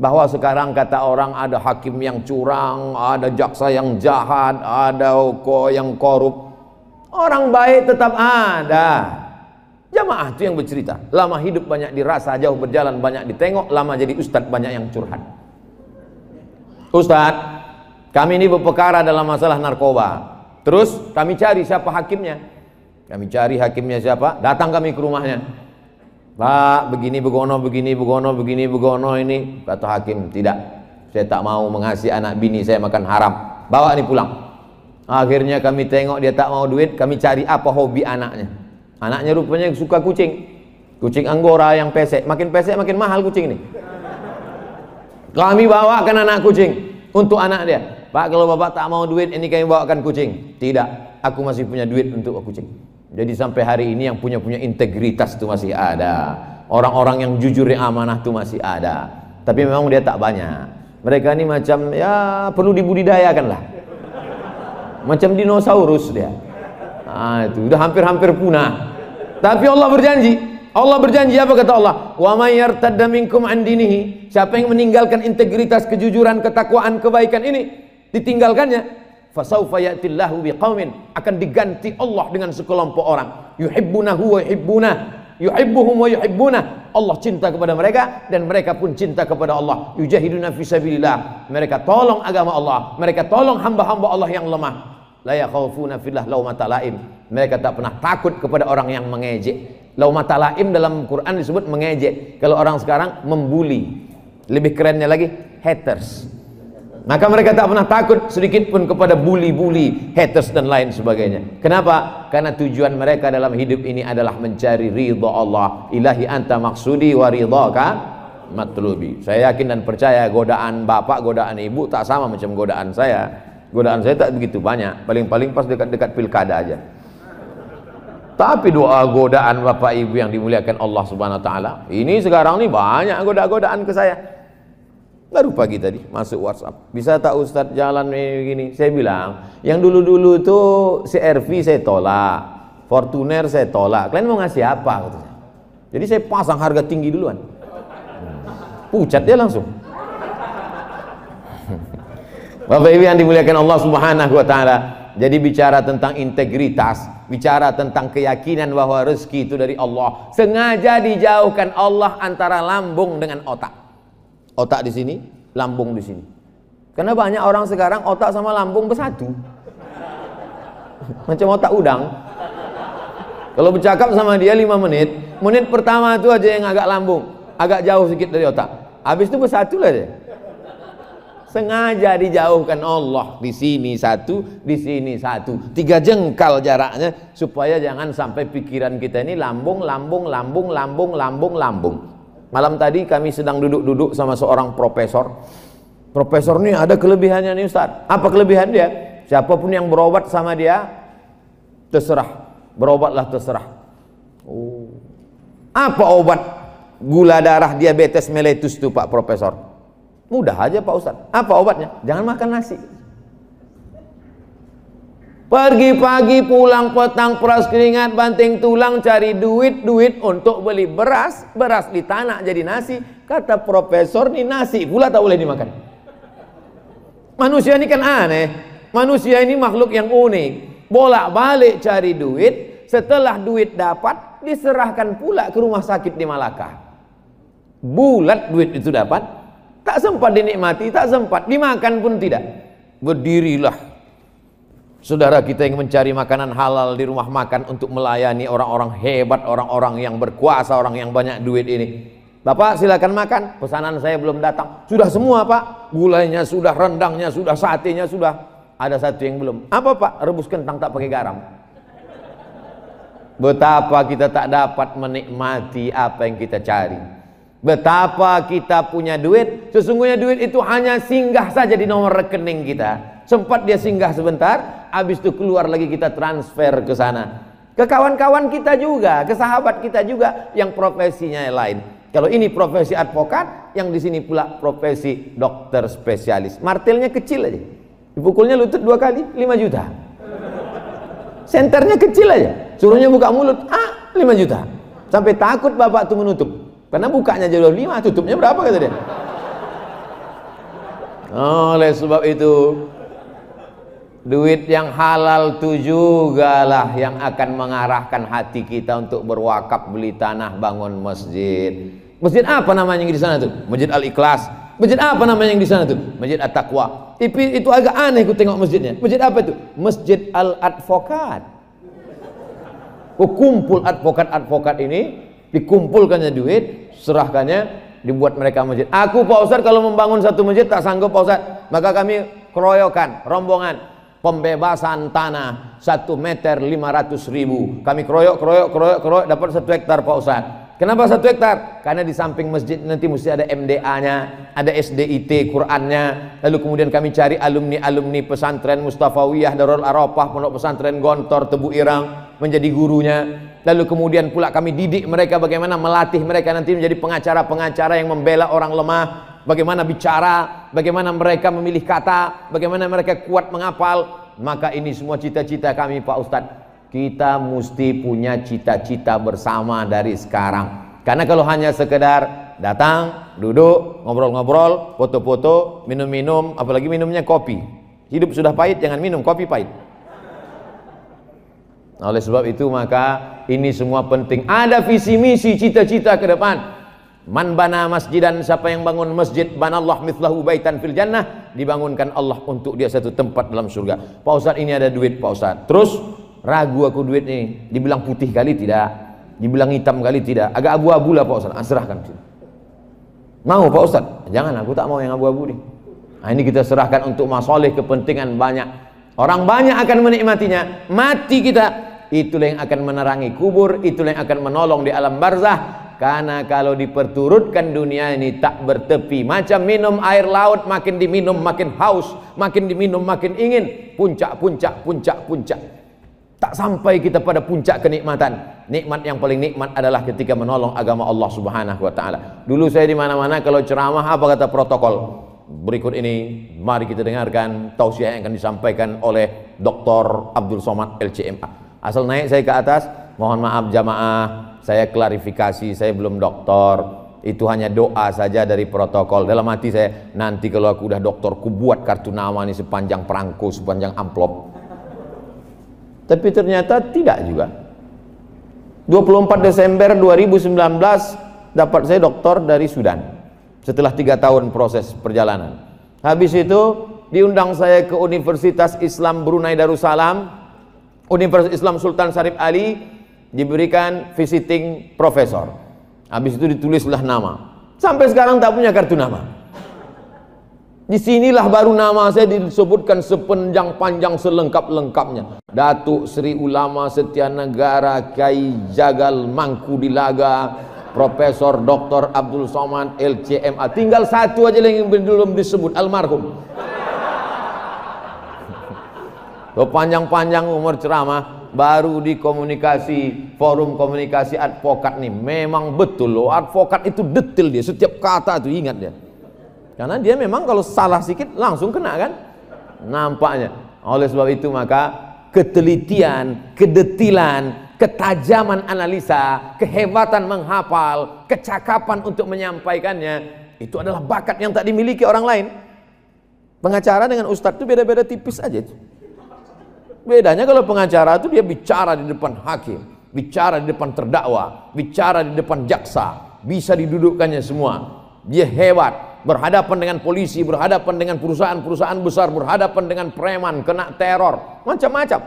Bahwa sekarang kata orang ada hakim yang curang, ada jaksa yang jahat, ada yang korup. Orang baik tetap ada. Jamaah itu yang bercerita. Lama hidup banyak dirasa, jauh berjalan banyak ditengok, lama jadi ustadz banyak yang curhat. Ustadz, kami ini berperkara dalam masalah narkoba. Terus kami cari siapa hakimnya. Kami cari hakimnya siapa, datang kami ke rumahnya. Pak, begini begono, begini begono, begini begono ini. Kata hakim, tidak, saya tak mau mengasihi anak bini saya makan haram. Bawa ini pulang. Akhirnya kami tengok dia tak mau duit, kami cari apa hobi anaknya. Anaknya rupanya suka kucing. Kucing Anggora yang pesek, makin mahal kucing ini. Kami bawakan anak kucing untuk anak dia. Pak, kalau bapak tak mau duit, ini kami bawakan kucing. Tidak, aku masih punya duit untuk kucing. Jadi sampai hari ini yang punya integritas itu masih ada. Orang-orang yang jujur, yang amanah itu masih ada. Tapi memang dia tak banyak. Mereka ini macam ya perlu dibudidayakan lah. Macam dinosaurus dia. Nah, itu udah hampir punah. Tapi Allah berjanji apa kata Allah? Wa may yartadda minkum an dinihi. Siapa yang meninggalkan integritas, kejujuran, ketakwaan, kebaikan ini, ditinggalkannya, fasaufa ya'tillahu biqaumin, akan diganti Allah dengan sekelompok orang, yuhibbunahu wa yuhibbunah, yuhibbuhum wa yuhibbunah. Allah cinta kepada mereka dan mereka pun cinta kepada Allah. Yujahiduna fi sabilillah, mereka tolong agama Allah, mereka tolong hamba-hamba Allah yang lemah. La yakhafuna fillah laumata laim, mereka tak pernah takut kepada orang yang mengejek. Laumata laim dalam Quran disebut mengejek. Kalau orang sekarang membuli, lebih kerennya lagi haters. Maka mereka tak pernah takut sedikit pun kepada bully-bully, haters dan lain sebagainya. Kenapa? Karena tujuan mereka dalam hidup ini adalah mencari ridha Allah. Ilahi anta maksudi wa ridhaka matlubi. Saya yakin dan percaya godaan bapak, godaan ibu tak sama macam godaan saya. Godaan saya tak begitu banyak, paling-paling pas dekat-dekat pilkada aja. Tapi doa godaan bapak ibu yang dimuliakan Allah Subhanahu wa taala, ini sekarang nih banyak godaan ke saya. Baru pagi tadi masuk WhatsApp, bisa tak Ustadz jalan begini? Saya bilang, yang dulu-dulu tuh CRV saya tolak, Fortuner saya tolak. Kalian mau ngasih apa? Katanya. Jadi saya pasang harga tinggi duluan. Pucat dia langsung. Bapak Ibu yang dimuliakan Allah Subhanahu wa taala. Jadi bicara tentang integritas, bicara tentang keyakinan bahwa rezeki itu dari Allah. Sengaja dijauhkan Allah antara lambung dengan otak. Otak di sini, lambung di sini. Karena banyak orang sekarang otak sama lambung bersatu. Macam otak udang. Kalau bercakap sama dia 5 menit, menit pertama itu aja yang agak lambung, agak jauh sedikit dari otak. Habis itu bersatu lah dia. Sengaja dijauhkan Allah, di sini satu, di sini satu. 3 jengkal jaraknya supaya jangan sampai pikiran kita ini lambung. Malam tadi kami sedang duduk-duduk sama seorang profesor. Profesor ini ada kelebihannya nih Ustaz. Apa kelebihan dia? Siapapun yang berobat sama dia, terserah. Berobatlah terserah. Oh. Apa obat gula darah diabetes mellitus itu Pak Profesor? Mudah aja Pak Ustaz. Apa obatnya? Jangan makan nasi. Pergi pagi pulang petang peras keringat banting tulang cari duit untuk beli beras di tanah jadi nasi. Kata profesor nih nasi pula tak boleh dimakan. Manusia ini kan aneh. Manusia ini makhluk yang unik. Bolak-balik cari duit, setelah duit dapat diserahkan pula ke rumah sakit di Malaka. Bulat duit itu dapat, tak sempat dinikmati, tak sempat dimakan pun tidak. Berdirilah saudara kita yang mencari makanan halal di rumah makan untuk melayani orang-orang hebat, orang-orang yang berkuasa, orang yang banyak duit ini. Bapak silakan makan, pesanan saya belum datang. Sudah semua Pak, gulanya sudah, rendangnya sudah, satenya sudah. Ada satu yang belum. Apa Pak? Rebus kentang tak pakai garam. Betapa kita tak dapat menikmati apa yang kita cari. Betapa kita punya duit, sesungguhnya duit itu hanya singgah saja di nomor rekening kita. Sempat dia singgah sebentar, habis itu keluar lagi kita transfer ke sana. Ke kawan-kawan kita juga, ke sahabat kita juga yang profesinya lain. Kalau ini profesi advokat, yang di sini pula profesi dokter spesialis. Martilnya kecil aja. Dipukulnya lutut 2 kali, 5 juta. Senternya kecil aja. Suruhnya buka mulut, 5 juta. Sampai takut bapak tuh menutup. Karena bukanya jauh 5, tutupnya berapa kata dia. Oleh sebab itu, duit yang halal itu juga lah yang akan mengarahkan hati kita untuk berwakaf, beli tanah, bangun masjid. Masjid apa namanya yang di sana tuh? Masjid Al-Ikhlas. Masjid apa namanya yang di sana tuh? Masjid At-Taqwa. Itu agak aneh ku tengok masjidnya. Masjid apa itu? Masjid Al-Advokat. Kumpul advokat-advokat ini, dikumpulkannya duit, serahkannya, dibuat mereka masjid. Aku Pak Ustadz kalau membangun satu masjid tak sanggup Pak Ustadz, maka kami keroyokan, rombongan, pembebasan tanah 1 meter 500.000. Kami keroyok dapat 1 hektar Pak Ustadz. Kenapa 1 hektar? Karena di samping masjid nanti mesti ada MDA-nya, ada SDIT Qurannya. Lalu kemudian kami cari alumni pesantren Mustafawiyah, Darul Arafah, Pondok Pesantren Gontor, Tebu Irang menjadi gurunya. Lalu kemudian pula kami didik mereka bagaimana melatih mereka nanti menjadi pengacara-pengacara yang membela orang lemah, bagaimana bicara, bagaimana mereka memilih kata, bagaimana mereka kuat menghafal. Maka ini semua cita-cita kami Pak Ustadz. Kita mesti punya cita-cita bersama dari sekarang. Karena kalau hanya sekedar datang, duduk, ngobrol-ngobrol, foto-foto, minum-minum, apalagi minumnya kopi. Hidup sudah pahit, jangan minum kopi pahit. Oleh sebab itu maka ini semua penting. Ada visi misi cita-cita ke depan. Man bana masjidan, siapa yang bangun masjid, banallah mithlahu baitan fil jannah, dibangunkan Allah untuk dia satu tempat dalam surga. Pak Ustadz ini ada duit Pak Ustadz. Terus ragu aku duit nih, dibilang putih kali tidak, dibilang hitam kali tidak, agak abu-abu lah Pak Ustadz. Serahkan. Mau Pak Ustadz? Jangan, aku tak mau yang abu-abu nih. Nah, ini kita serahkan untuk masalah kepentingan banyak. Orang banyak akan menikmatinya. Mati kita, itulah yang akan menerangi kubur, itulah yang akan menolong di alam barzah. Karena kalau diperturutkan dunia ini tak bertepi, macam minum air laut, makin diminum makin haus, makin diminum makin ingin, puncak. Tak sampai kita pada puncak kenikmatan. Nikmat yang paling nikmat adalah ketika menolong agama Allah Subhanahu wa taala. Dulu saya di mana-mana kalau ceramah apa kata protokol? Berikut ini mari kita dengarkan tausiah yang akan disampaikan oleh Dr. Abdul Somad LCMA. Asal naik saya ke atas, mohon maaf jamaah, saya klarifikasi, saya belum doktor. Itu hanya doa saja dari protokol. Dalam hati saya, nanti kalau aku udah doktor, ku buat kartu nama ini sepanjang perangko, sepanjang amplop. Tapi ternyata tidak juga. 24 Desember 2019 dapat saya doktor dari Sudan. Setelah 3 tahun proses perjalanan. Habis itu diundang saya ke Universitas Islam Brunei Darussalam, Universitas Islam Sultan Syarif Ali, diberikan visiting profesor. Habis itu ditulislah nama. Sampai sekarang tak punya kartu nama. Disinilah baru nama saya disebutkan sepanjang-panjang selengkap-lengkapnya. Datuk Seri Ulama Setia Negara Kiai Jagal Mangku Dilaga, Profesor Dr. Abdul Somad LCMA. Tinggal satu aja yang belum disebut, almarhum. Panjang-panjang umur ceramah, baru di komunikasi, forum komunikasi advokat nih. Memang betul loh, advokat itu detail dia, setiap kata itu ingat dia. Karena dia memang kalau salah sedikit langsung kena kan, nampaknya. Oleh sebab itu maka ketelitian, kedetilan, ketajaman analisa, kehebatan menghafal, kecakapan untuk menyampaikannya, itu adalah bakat yang tak dimiliki orang lain. Pengacara dengan ustadz itu beda-beda tipis aja. Bedanya kalau pengacara itu dia bicara di depan hakim, bicara di depan terdakwa, bicara di depan jaksa, bisa didudukkannya semua. Dia hebat. Berhadapan dengan polisi, berhadapan dengan perusahaan-perusahaan besar, berhadapan dengan preman, kena teror, macam-macam.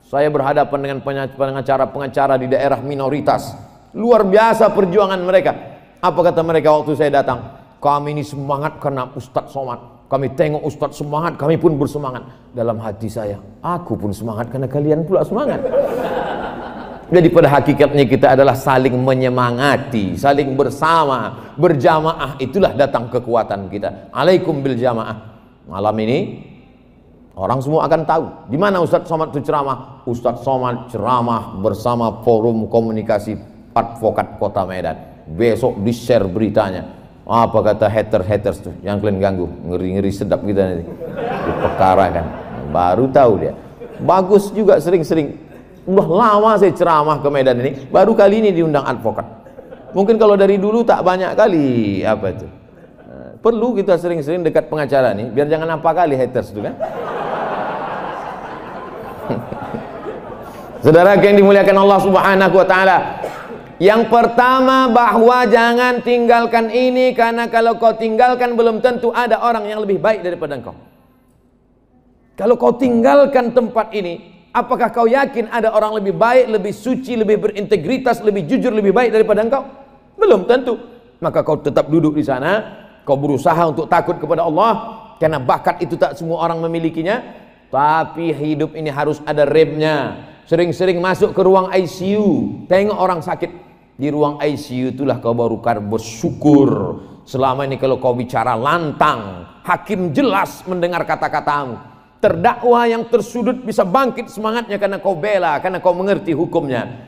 Saya berhadapan dengan pengacara-pengacara di daerah minoritas. Luar biasa perjuangan mereka. Apa kata mereka waktu saya datang? Kami ini semangat karena Ustadz Somad. Kami tengok Ustadz semangat, kami pun bersemangat. Dalam hati saya, aku pun semangat karena kalian pula semangat. Jadi pada hakikatnya kita adalah saling menyemangati, saling bersama, berjamaah, itulah datang kekuatan kita. Alaikum bil jamaah. Malam ini orang semua akan tahu di mana Ustadz Somad itu ceramah. Ustadz Somad ceramah bersama forum komunikasi advokat Kota Medan. Besok di share beritanya. Apa kata haters tuh yang kalian ganggu, ngeri-ngeri sedap kita nanti. Di perkara kan. Baru tahu dia. Bagus juga sering-sering. Udah lama saya ceramah ke Medan ini, baru kali ini diundang advokat. Mungkin kalau dari dulu tak banyak kali apa itu. Perlu kita sering-sering dekat pengacara nih, biar jangan apa kali haters itu kan. Saudara yang dimuliakan Allah Subhanahu wa taala. Yang pertama bahwa jangan tinggalkan ini, karena kalau kau tinggalkan belum tentu ada orang yang lebih baik daripada engkau. Kalau kau tinggalkan tempat ini, apakah kau yakin ada orang lebih baik, lebih suci, lebih berintegritas, lebih jujur, lebih baik daripada engkau? Belum tentu. Maka kau tetap duduk di sana, kau berusaha untuk takut kepada Allah, karena bakat itu tak semua orang memilikinya. Tapi hidup ini harus ada remnya. Sering-sering masuk ke ruang ICU, tengok orang sakit di ruang ICU, itulah kau baru bersyukur. Selama ini kalau kau bicara lantang, hakim jelas mendengar kata-katamu. Terdakwa yang tersudut bisa bangkit semangatnya karena kau bela, karena kau mengerti hukumnya.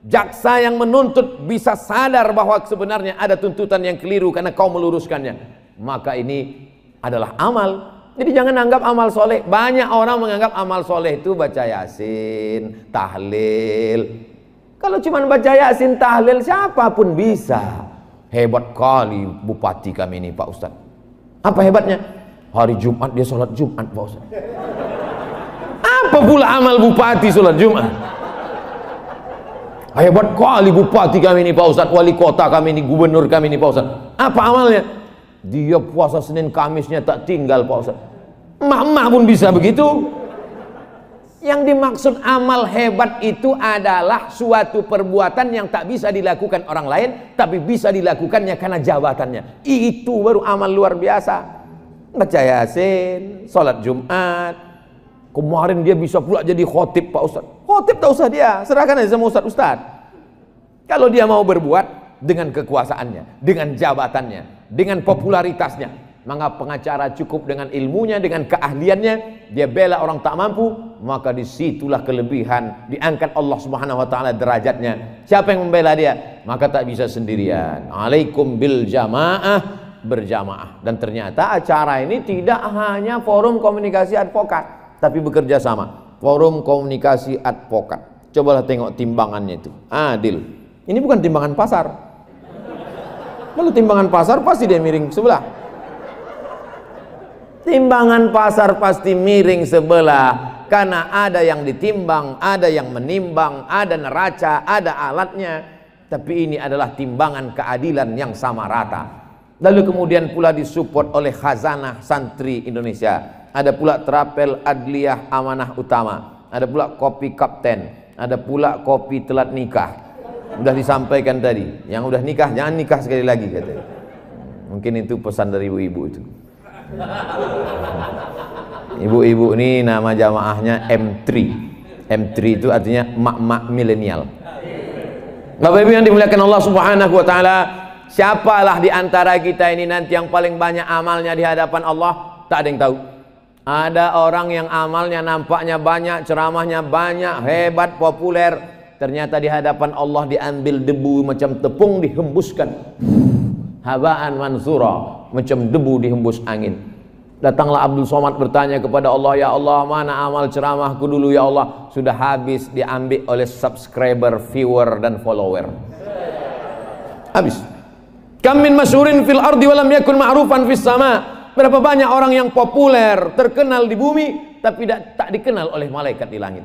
Jaksa yang menuntut bisa sadar bahwa sebenarnya ada tuntutan yang keliru karena kau meluruskannya. Maka ini adalah amal. Jadi jangan anggap amal soleh. Banyak orang menganggap amal soleh itu baca yasin, tahlil. Kalau cuma baca yasin, tahlil, siapapun bisa. Hebat kali bupati kami ini, Pak Ustadz. Apa hebatnya? Hari Jumat dia sholat Jumat, Pak Ustaz. Apa pula amal bupati sholat Jumat? Hebat kali bupati kami ini, Pak Ustaz. Wali kota kami ini, gubernur kami ini, Pak Ustaz. Apa amalnya? Dia puasa Senin Kamisnya tak tinggal, Pak Ustaz. Emak-emak pun bisa begitu. Yang dimaksud amal hebat itu adalah suatu perbuatan yang tak bisa dilakukan orang lain, tapi bisa dilakukannya karena jabatannya. Itu baru amal luar biasa. Baca yasin, sholat Jumat. Kemarin dia bisa pula jadi khotib, Pak Ustaz. Khotib tak usah dia, serahkan aja sama Ustaz. Kalau dia mau berbuat dengan kekuasaannya, dengan jabatannya, dengan popularitasnya, maka pengacara cukup dengan ilmunya, dengan keahliannya, dia bela orang tak mampu, maka disitulah kelebihan, diangkat Allah Subhanahu Wa Taala derajatnya. Siapa yang membela dia? Maka tak bisa sendirian. Alaikum bil jamaah, berjamaah. Dan ternyata acara ini tidak hanya forum komunikasi advokat, tapi bekerja sama. Forum komunikasi advokat. Cobalah tengok timbangannya itu, adil. Ini bukan timbangan pasar. Kalau timbangan pasar pasti dia miring sebelah. Timbangan pasar pasti miring sebelah, karena ada yang ditimbang, ada yang menimbang, ada neraca, ada alatnya. Tapi ini adalah timbangan keadilan yang sama rata. Lalu kemudian pula disupport oleh Khazanah Santri Indonesia. Ada pula Terapel Adliyah Amanah Utama. Ada pula Kopi Kapten. Ada pula Kopi Telat Nikah. Udah disampaikan tadi. Yang udah nikah jangan nikah sekali lagi katanya. Mungkin itu pesan dari ibu-ibu itu. Ibu-ibu ini nama jamaahnya M3. M3 itu artinya mak-mak milenial. Bapak Ibu yang dimuliakan Allah Subhanahu Wa Taala, siapalah di antara kita ini nanti yang paling banyak amalnya di hadapan Allah? Tak ada yang tahu. Ada orang yang amalnya nampaknya banyak, ceramahnya banyak, hebat, populer. Ternyata di hadapan Allah diambil debu macam tepung dihembuskan. Habaan mansura, macam debu dihembus angin. Datanglah Abdul Somad bertanya kepada Allah, ya Allah, mana amal ceramahku dulu ya Allah? Sudah habis diambil oleh subscriber, viewer dan follower. Habis. Kam min masyhurin fil ardi walam yakun ma'rufan fis sama. Berapa banyak orang yang populer, terkenal di bumi, tapi tak dikenal oleh malaikat di langit.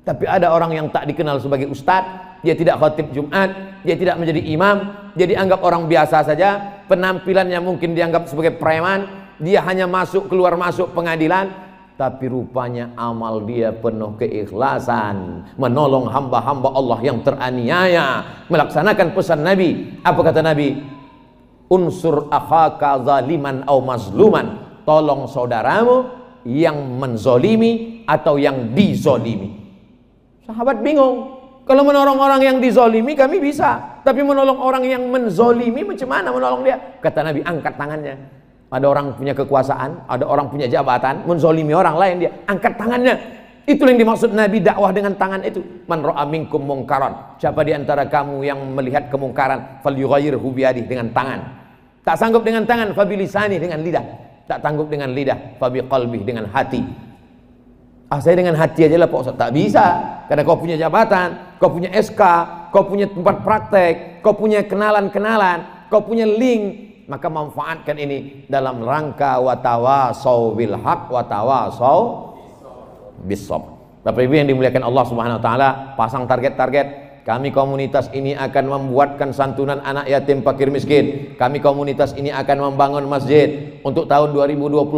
Tapi ada orang yang tak dikenal sebagai ustadz, dia tidak khatib Jumat, dia tidak menjadi imam, dia dianggap orang biasa saja, penampilannya mungkin dianggap sebagai preman, dia hanya masuk keluar masuk pengadilan, tapi rupanya amal dia penuh keikhlasan, menolong hamba-hamba Allah yang teraniaya, melaksanakan pesan Nabi. Apa kata Nabi? Unsur akhaka zaliman au mazluman, tolong saudaramu yang menzolimi atau yang dizolimi. Sahabat bingung, kalau menolong orang yang dizolimi kami bisa, tapi menolong orang yang menzolimi macam mana menolong dia? Kata Nabi, angkat tangannya. Ada orang punya kekuasaan, ada orang punya jabatan, menzolimi orang lain, dia angkat tangannya. Itu yang dimaksud Nabi dakwah dengan tangan itu. Man ra'a minkum mungkaran, siapa di antara kamu yang melihat kemungkaran, falyughayyirhu biyadihi, dengan tangan. Tak sanggup dengan tangan, fabilisani, dengan lidah. Tak sanggup dengan lidah, fabiqalbihi, dengan hati. Saya dengan hati aja lah Pak Ustaz. Tak bisa, karena kau punya jabatan, kau punya SK, kau punya tempat praktek, kau punya kenalan-kenalan, kau punya link. Maka manfaatkan ini dalam rangka watawasau bil haq watawasau bis sabr. Bapak Ibu yang dimuliakan Allah Subhanahu Wa Taala, pasang target-target. Kami komunitas ini akan membuatkan santunan anak yatim fakir miskin. Kami komunitas ini akan membangun masjid. Untuk tahun 2021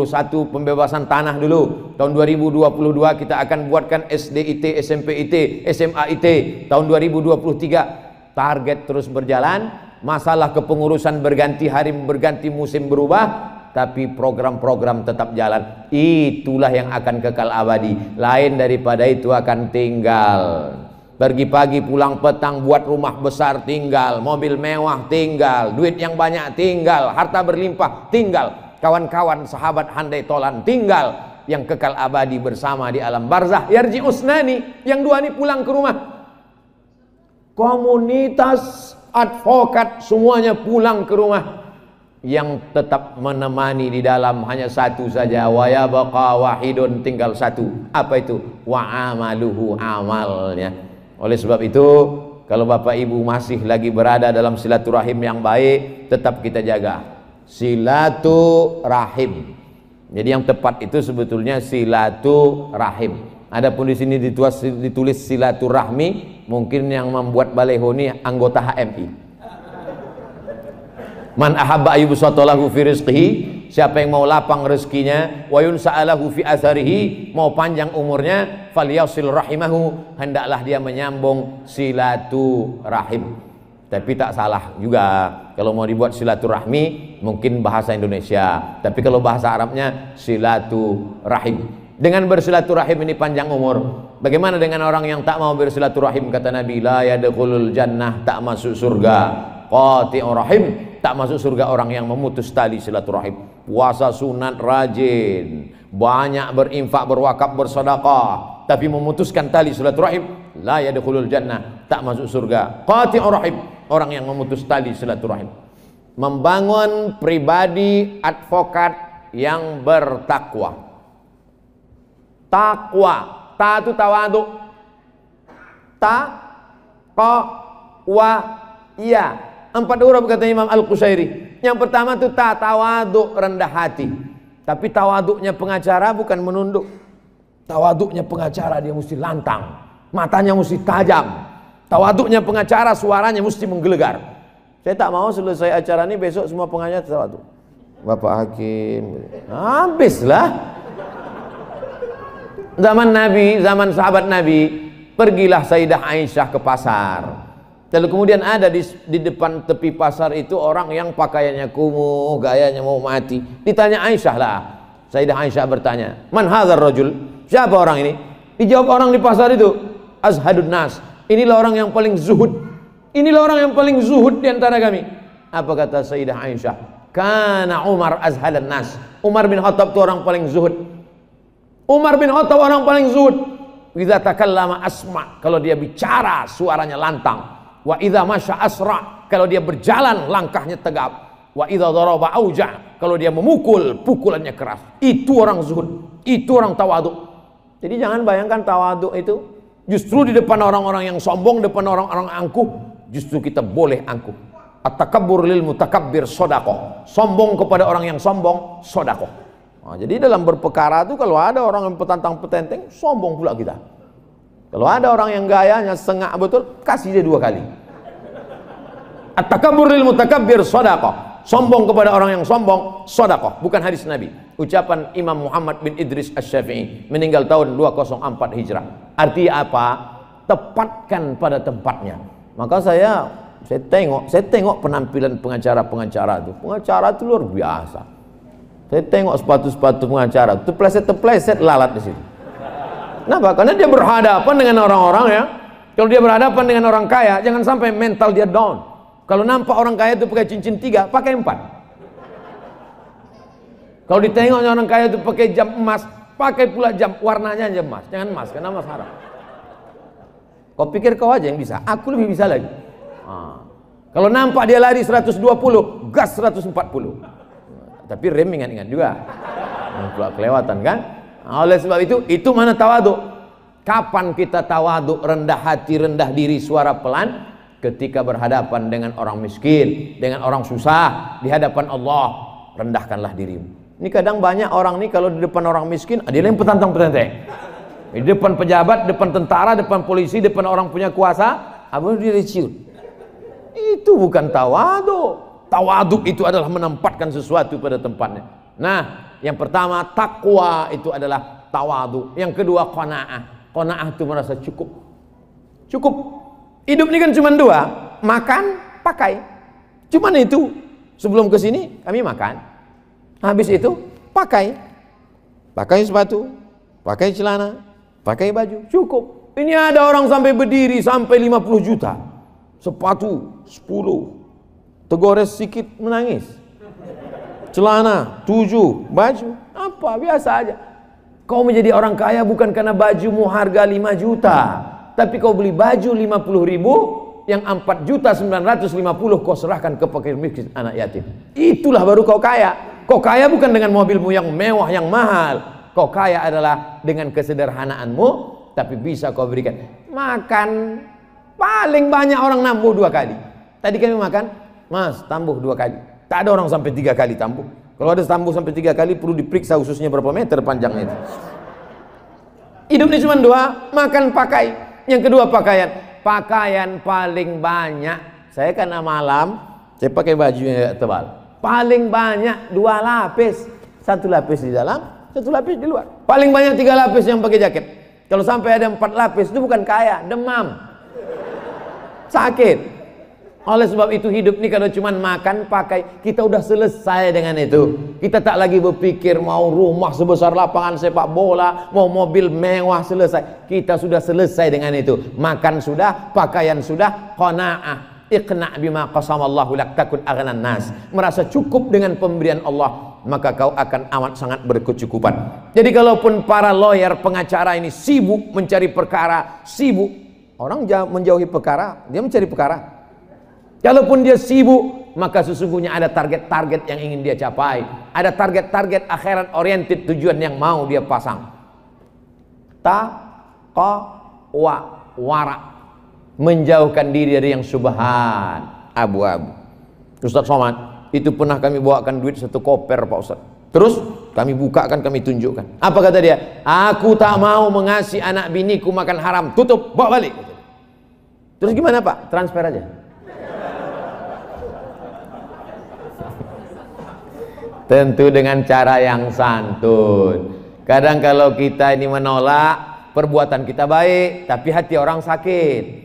pembebasan tanah dulu. Tahun 2022 kita akan buatkan SDIT, SMPIT, SMAIT. Tahun 2023 target terus berjalan. Masalah kepengurusan berganti hari, berganti musim berubah, tapi program-program tetap jalan. Itulah yang akan kekal abadi. Lain daripada itu akan tinggal. Pergi pagi pulang petang, buat rumah besar tinggal, mobil mewah tinggal, duit yang banyak tinggal, harta berlimpah tinggal, kawan-kawan sahabat handai tolan tinggal. Yang kekal abadi bersama di alam barzah yarji usnani, yang dua ini pulang ke rumah. Komunitas advokat semuanya pulang ke rumah. Yang tetap menemani di dalam hanya satu saja, wa yabqa wahidun, tinggal satu. Apa itu? Wa amaluhu, amalnya. Oleh sebab itu, kalau Bapak Ibu masih lagi berada dalam silaturahim yang baik, tetap kita jaga silaturahim. Jadi yang tepat itu sebetulnya silaturahim. Adapun di sini ditulis silaturahmi, mungkin yang membuat baleho ini anggota HMI. Man ahabba ayyubsatalahu fi rizqihi, siapa yang mau lapang rezekinya, wa yunsa'alahu fi atharihi, mau panjang umurnya, falyasil rahimahu, hendaklah dia menyambung silaturahim. Tapi tak salah juga kalau mau dibuat silaturahmi mungkin bahasa Indonesia, tapi kalau bahasa Arabnya silaturahim. Dengan bersilaturahim ini panjang umur. Bagaimana dengan orang yang tak mau bersilaturahim? Kata Nabi, la yadkhulul jannah, tak masuk surga. Qati'ur rahim, tak masuk surga orang yang memutus tali silaturahim. Puasa sunat rajin, banyak berinfak, berwakaf, bersedekah, tapi memutuskan tali silaturahim, la yadkhulul jannah, tak masuk surga. Qati'ur rahim, orang yang memutus tali silaturahim. Membangun pribadi advokat yang bertakwa. Takwa, ta itu tawadu, ya. 4 huruf kata Imam Al-Qushairi. Yang pertama itu ta, tawadu, rendah hati. Tapi tawaduknya pengacara bukan menunduk. Tawaduknya pengacara dia mesti lantang, matanya mesti tajam. Tawaduknya pengacara suaranya mesti menggelegar. Saya tak mau selesai acara ini besok semua pengacara tawaduk. Bapak Hakim, habislah. Zaman Nabi, zaman sahabat Nabi, pergilah Sayyidah Aisyah ke pasar. Lalu kemudian ada di depan tepi pasar itu orang yang pakaiannya kumuh, gayanya mau mati. Ditanya Aisyah lah. Sayyidah Aisyah bertanya, "Man hadzal rajul?" Siapa orang ini? Dijawab orang di pasar itu, "Azhadun nas." Inilah orang yang paling zuhud. Inilah orang yang paling zuhud di antara kami. Apa kata Sayyidah Aisyah? Kana Umar azhadan nas. Umar bin Khattab itu orang paling zuhud. Umar bin Khattab orang paling zuhud. Idza takallama asma, kalau dia bicara suaranya lantang. Wa idza masya asra, kalau dia berjalan langkahnya tegap. Wa idza daraba auja, kalau dia memukul pukulannya keras. Itu orang zuhud, itu orang tawaduk. Jadi jangan bayangkan tawaduk itu justru di depan orang-orang yang sombong, depan orang-orang angkuh, justru kita boleh angkuh. At-takabbur lil mutakabbir shadaqah. Sombong kepada orang yang sombong, sedekah. Nah, jadi dalam berperkara itu kalau ada orang yang petantang petenteng, sombong pula kita. Kalau ada orang yang gayanya sengak betul, kasih dia 2 kali. At-takabbur lil mutakabbir shadaqah. Sombong kepada orang yang sombong, sedekah. Bukan hadis Nabi. Ucapan Imam Muhammad bin Idris Asy-Syafi'i, meninggal tahun 204 Hijrah. Artinya apa? Tepatkan pada tempatnya. Maka saya tengok penampilan pengacara-pengacara itu. Pengacara itu luar biasa. Saya tengok sepatu-sepatu pengacara, itu pleset-pleset lalat di situ. Kenapa? Karena dia berhadapan dengan orang-orang ya. Kalau dia berhadapan dengan orang kaya, jangan sampai mental dia down. Kalau nampak orang kaya itu pakai cincin 3, pakai 4. Kalau ditengoknya orang kaya itu pakai jam emas, pakai pula jam warnanya jam emas. Jangan emas, karena emas haram. Kau pikir kau aja yang bisa, aku lebih bisa lagi. Kalau nampak dia lari 120, gas 140. Tapi rem ingat-ingat juga. Pula kelewatan kan? Oleh sebab itu mana tawaduk? Kapan kita tawaduk, rendah hati, rendah diri, suara pelan? Ketika berhadapan dengan orang miskin, dengan orang susah, di hadapan Allah, rendahkanlah dirimu. Ini kadang banyak orang nih kalau di depan orang miskin, dia yang petantang-petenteng. Di depan pejabat, depan tentara, depan polisi, depan orang punya kuasa, Abang dia ciut. Itu bukan tawadu. Tawadu itu adalah menempatkan sesuatu pada tempatnya. Nah, yang pertama takwa itu adalah tawadu. Yang kedua qanaah. Qanaah itu merasa cukup. Cukup. Hidup ini kan cuma dua, makan, pakai. Cuman itu. Sebelum ke sini kami makan. Habis itu pakai. Pakai sepatu, pakai celana, pakai baju, cukup. Ini ada orang sampai berdiri sampai 50 juta. Sepatu 10. Tegores sedikit menangis. Celana 7, baju apa biasa aja. Kau menjadi orang kaya bukan karena bajumu harga 5 juta, tapi kau beli baju 50 ribu, yang 4.950.000 kau serahkan ke fakir miskin anak yatim. Itulah baru kau kaya. Kau kaya bukan dengan mobilmu yang mewah yang mahal. Kau kaya adalah dengan kesederhanaanmu, tapi bisa kau berikan. Makan paling banyak orang nambuh 2 kali. Tadi kami makan, Mas, tambuh 2 kali. Tak ada orang sampai 3 kali tambuh. Kalau ada tambuh sampai 3 kali perlu diperiksa ususnya berapa meter panjangnya itu. Hidup ini cuma 2, makan, pakai. Yang kedua pakaian. Pakaian paling banyak, saya karena malam saya pakai baju yang tebal, paling banyak 2 lapis, 1 lapis di dalam, 1 lapis di luar. Paling banyak 3 lapis yang pakai jaket. Kalau sampai ada 4 lapis itu bukan kaya, demam, sakit. Oleh sebab itu hidup ini kalau cuma makan, pakai, kita udah selesai dengan itu. Kita tak lagi berpikir mau rumah sebesar lapangan sepak bola, mau mobil mewah, selesai. Kita sudah selesai dengan itu. Makan sudah, pakaian sudah, qanaah. Iqna' bima qasamallahu lak takun aghnan nas. Merasa cukup dengan pemberian Allah, maka kau akan amat sangat berkecukupan. Jadi kalaupun para lawyer, pengacara ini sibuk mencari perkara, sibuk. Orang menjauhi perkara, dia mencari perkara. Kalaupun dia sibuk, maka sesungguhnya ada target-target yang ingin dia capai. Ada target-target akhirat oriented, tujuan yang mau dia pasang. Wara. Menjauhkan diri dari yang subhan, abu-abu. Ustaz Somad, itu pernah kami bawakan duit 1 koper Pak Ustaz. Terus kami bukakan, kami tunjukkan. Apa kata dia? Aku tak mau mengasih anak biniku makan haram. Tutup, bawa balik. Terus gimana Pak? Transfer aja. Tentu dengan cara yang santun. Kadang kalau kita ini menolak, perbuatan kita baik, tapi hati orang sakit.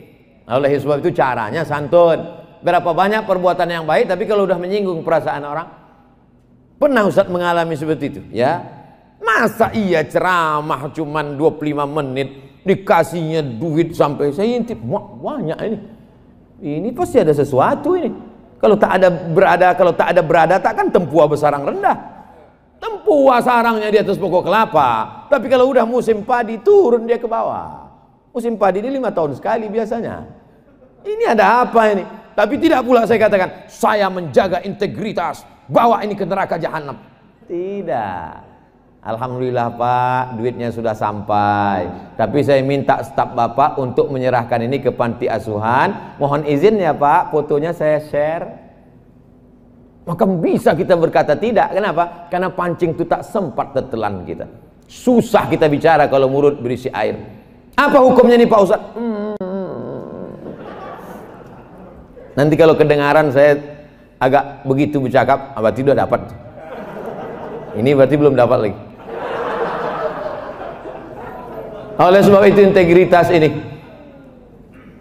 Oleh sebab itu caranya santun. Berapa banyak perbuatan yang baik, tapi kalau udah menyinggung perasaan orang. Pernah Ustaz mengalami seperti itu, ya? Masa iya ceramah cuman 25 menit dikasihnya duit sampai saya intip banyak ini. Ini pasti ada sesuatu ini. Kalau tak ada berada, takkan tempuah besarang rendah. Tempuah sarangnya di atas pokok kelapa. Tapi kalau udah musim padi, turun dia ke bawah. Musim padi ini 5 tahun sekali biasanya. Ini ada apa ini? Tapi tidak pula saya katakan, saya menjaga integritas, bawa ini ke neraka jahanam. Tidak. Alhamdulillah Pak, duitnya sudah sampai. Tapi saya minta staf Bapak untuk menyerahkan ini ke panti asuhan. Mohon izin ya Pak, fotonya saya share. Maka bisa kita berkata tidak. Kenapa? Karena pancing itu tak sempat tertelan kita. Susah kita bicara kalau mulut berisi air. Apa hukumnya nih Pak Ustaz? Nanti kalau kedengaran saya agak begitu bercakap, berarti udah dapat. Ini berarti belum dapat lagi. Oleh sebab itu integritas ini.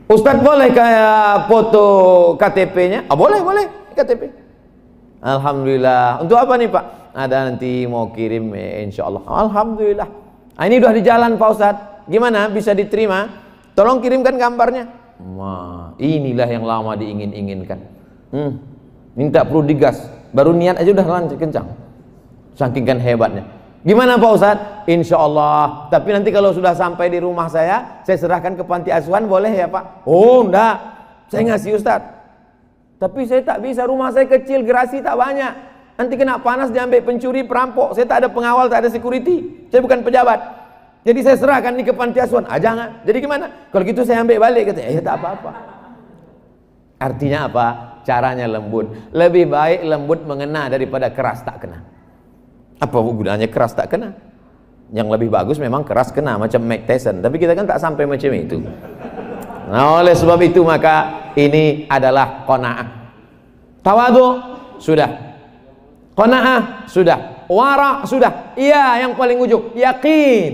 Ustadz boleh kayak foto KTP-nya? Boleh KTP. Alhamdulillah. Untuk apa nih Pak? Ada nanti mau kirim insya Allah. Alhamdulillah. Ini udah di jalan Pak Ustadz. Gimana? Bisa diterima? Tolong kirimkan gambarnya. Wah, inilah yang lama diingin-inginkan. Minta perlu digas. Baru niat aja udah lanjut kencang. Saking kan hebatnya. Gimana Pak Ustadz? Insya Allah. Tapi nanti kalau sudah sampai di rumah saya serahkan ke panti asuhan, boleh ya Pak? Oh enggak, saya ngasih Ustadz. Tapi saya tak bisa, rumah saya kecil, gerasi tak banyak. Nanti kena panas diambil pencuri, perampok. Saya tak ada pengawal, tak ada security. Saya bukan pejabat. Jadi saya serahkan ini ke panti asuhan. Jangan. Jadi gimana? Kalau gitu saya ambil balik. Katanya, ya tak apa-apa. Artinya apa? Caranya lembut. Lebih baik lembut mengena daripada keras tak kena. Apa gunanya keras tak kena? Yang lebih bagus memang keras kena, macam Mike Tyson. Tapi kita kan tak sampai macam itu. Nah, oleh sebab itu maka ini adalah qanaah. Tawadhu sudah, qanaah sudah, wara sudah. Iya, yang paling ujung yakin,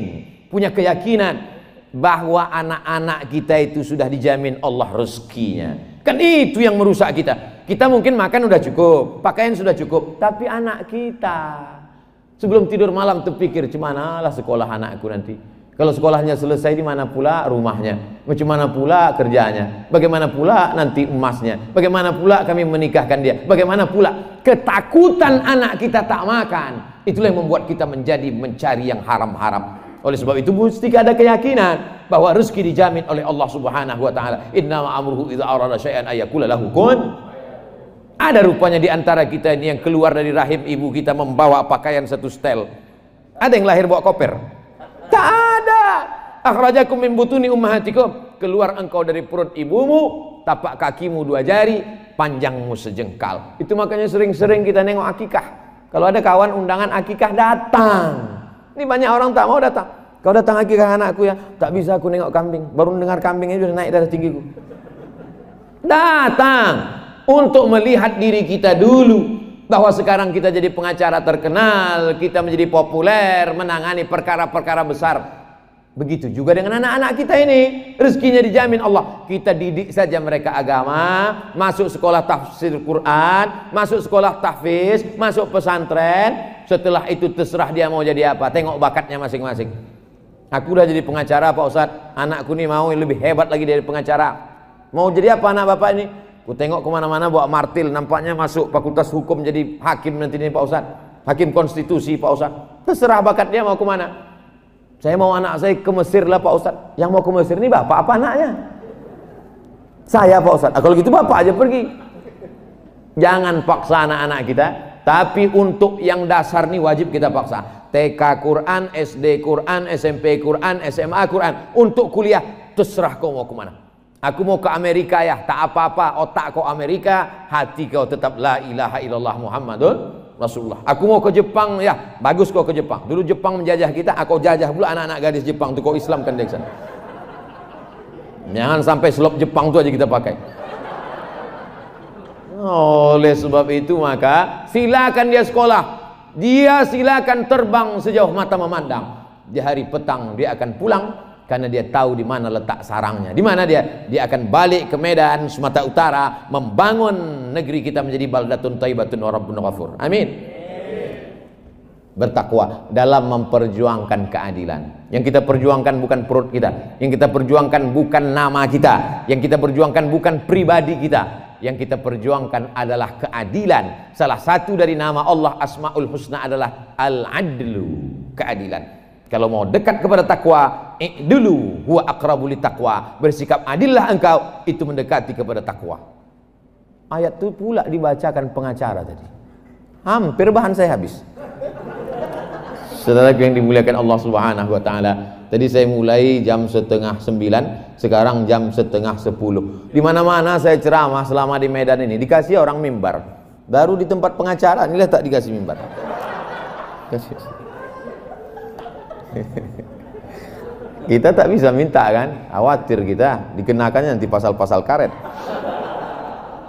punya keyakinan bahwa anak-anak kita itu sudah dijamin Allah rezekinya. Kan itu yang merusak kita. Kita mungkin makan udah cukup, pakaian sudah cukup, tapi anak kita sebelum tidur malam terpikir, cemanalah sekolah anakku nanti. Kalau sekolahnya selesai, di mana pula rumahnya? Macam mana pula kerjanya? Bagaimana pula nanti emasnya? Bagaimana pula kami menikahkan dia? Bagaimana pula ketakutan anak kita tak makan? Itulah yang membuat kita menjadi mencari yang haram-haram. Oleh sebab itu mesti ada keyakinan bahwa rezeki dijamin oleh Allah Subhanahu wa taala. Innama amruhu idza arada syai'an ayyakula lahu kun. Ada rupanya di antara kita ini yang keluar dari rahim ibu kita membawa pakaian satu setel. Ada yang lahir bawa koper? Tak ada. Akhrajakum min butuni ummahatikum. Keluar engkau dari perut ibumu, tapak kakimu 2 jari, panjangmu sejengkal. Itu makanya sering-sering kita nengok akikah. Kalau ada kawan undangan akikah, datang. Ini banyak orang tak mau datang. Kau datang akikah anakku ya? Tak bisa aku nengok kambing. Baru dengar kambing aja udah naik darah tinggiku. Datang untuk melihat diri kita dulu. Bahwa sekarang kita jadi pengacara terkenal, kita menjadi populer, menangani perkara-perkara besar. Begitu juga dengan anak-anak kita ini, rezekinya dijamin Allah. Kita didik saja mereka agama, masuk sekolah tafsir Quran, masuk sekolah tahfiz, masuk pesantren. Setelah itu terserah dia mau jadi apa, tengok bakatnya masing-masing. Aku udah jadi pengacara Pak Ustadz, anakku nih mau lebih hebat lagi dari pengacara. Mau jadi apa anak bapak ini? Ku tengok kemana-mana bawa martil, nampaknya masuk fakultas hukum jadi hakim nanti nih Pak Ustadz, hakim konstitusi Pak Ustadz. Terserah bakat dia mau kemana. Saya mau anak saya ke Mesir lah Pak Ustadz. Yang mau ke Mesir ini bapak apa anaknya? Saya Pak Ustadz. Kalau gitu bapak aja pergi. Jangan paksa anak-anak kita. Tapi untuk yang dasar nih wajib kita paksa. TK Quran, SD Quran, SMP Quran, SMA Quran. Untuk kuliah terserah kau mau kemana. Aku mau ke Amerika ya, tak apa-apa, otak kau Amerika, hati kau tetap la ilaha illallah Muhammadun Rasulullah. Aku mau ke Jepang ya, bagus kau ke Jepang. Dulu Jepang menjajah kita, aku jajah pula anak-anak gadis Jepang tu, kau Islamkan dia sana. Jangan sampai slop Jepang tu aja kita pakai. Oleh sebab itu maka silakan dia sekolah, dia silakan terbang sejauh mata memandang. Di hari petang dia akan pulang. Karena dia tahu di mana letak sarangnya. Di mana dia? Dia akan balik ke Medan, Sumatera Utara, membangun negeri kita menjadi baldatun thayyibatun wa rabbun ghafur. Amin. Bertakwa dalam memperjuangkan keadilan. Yang kita perjuangkan bukan perut kita. Yang kita perjuangkan bukan nama kita. Yang kita perjuangkan bukan pribadi kita. Yang kita perjuangkan adalah keadilan. Salah satu dari nama Allah Asmaul Husna adalah Al-Adlu, keadilan. Kalau mau dekat kepada takwa, dulu huwa aqrabu litaqwa. Bersikap adillah engkau, itu mendekati kepada takwa. Ayat itu pula dibacakan pengacara tadi. Hampir bahan saya habis. Saudara yang dimuliakan Allah Subhanahu wa taala. Tadi saya mulai jam 8:30, sekarang jam 9:30. Di mana-mana saya ceramah selama di Medan ini dikasih orang mimbar. Baru di tempat pengacara inilah tak dikasih mimbar. Kasih. Kita tak bisa minta kan, khawatir kita dikenakannya nanti pasal-pasal karet.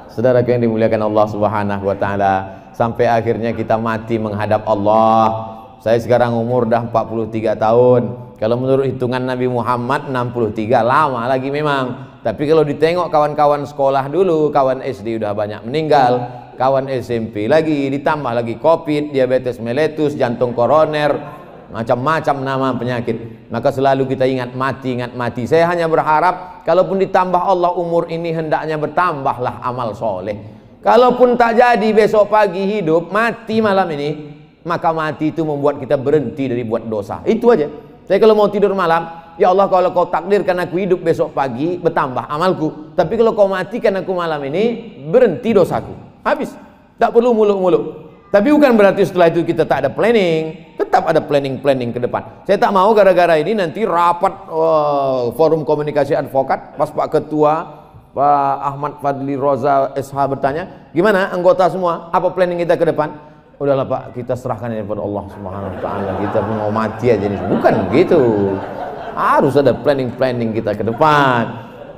Saudara yang dimuliakan Allah Subhanahu wa taala, sampai akhirnya kita mati menghadap Allah. Saya sekarang umur dah 43 tahun. Kalau menurut hitungan Nabi Muhammad 63, lama lagi memang. Tapi kalau ditengok kawan-kawan sekolah dulu, kawan SD udah banyak meninggal, kawan SMP lagi, ditambah lagi Covid, diabetes mellitus, jantung koroner, macam-macam nama penyakit. Maka selalu kita ingat mati, ingat mati. Saya hanya berharap kalaupun ditambah Allah umur ini, hendaknya bertambahlah amal soleh. Kalaupun tak jadi besok pagi hidup, mati malam ini, maka mati itu membuat kita berhenti dari buat dosa. Itu aja. Saya kalau mau tidur malam, ya Allah kalau kau takdirkan aku hidup besok pagi, bertambah amalku. Tapi kalau kau matikan aku malam ini, berhenti dosaku. Habis. Tak perlu muluk-muluk. Tapi bukan berarti setelah itu kita tak ada planning. Tetap ada planning-planning ke depan. Saya tak mau gara-gara ini nanti rapat forum komunikasi advokat, pas Pak Ketua Pak Ahmad Fadli Roza SH bertanya, gimana anggota semua, apa planning kita ke depan? Udahlah Pak, kita serahkan ini kepada Allah Subhanahu wa taala. Kita mau mati aja ini. Bukan begitu. Harus ada planning-planning kita ke depan.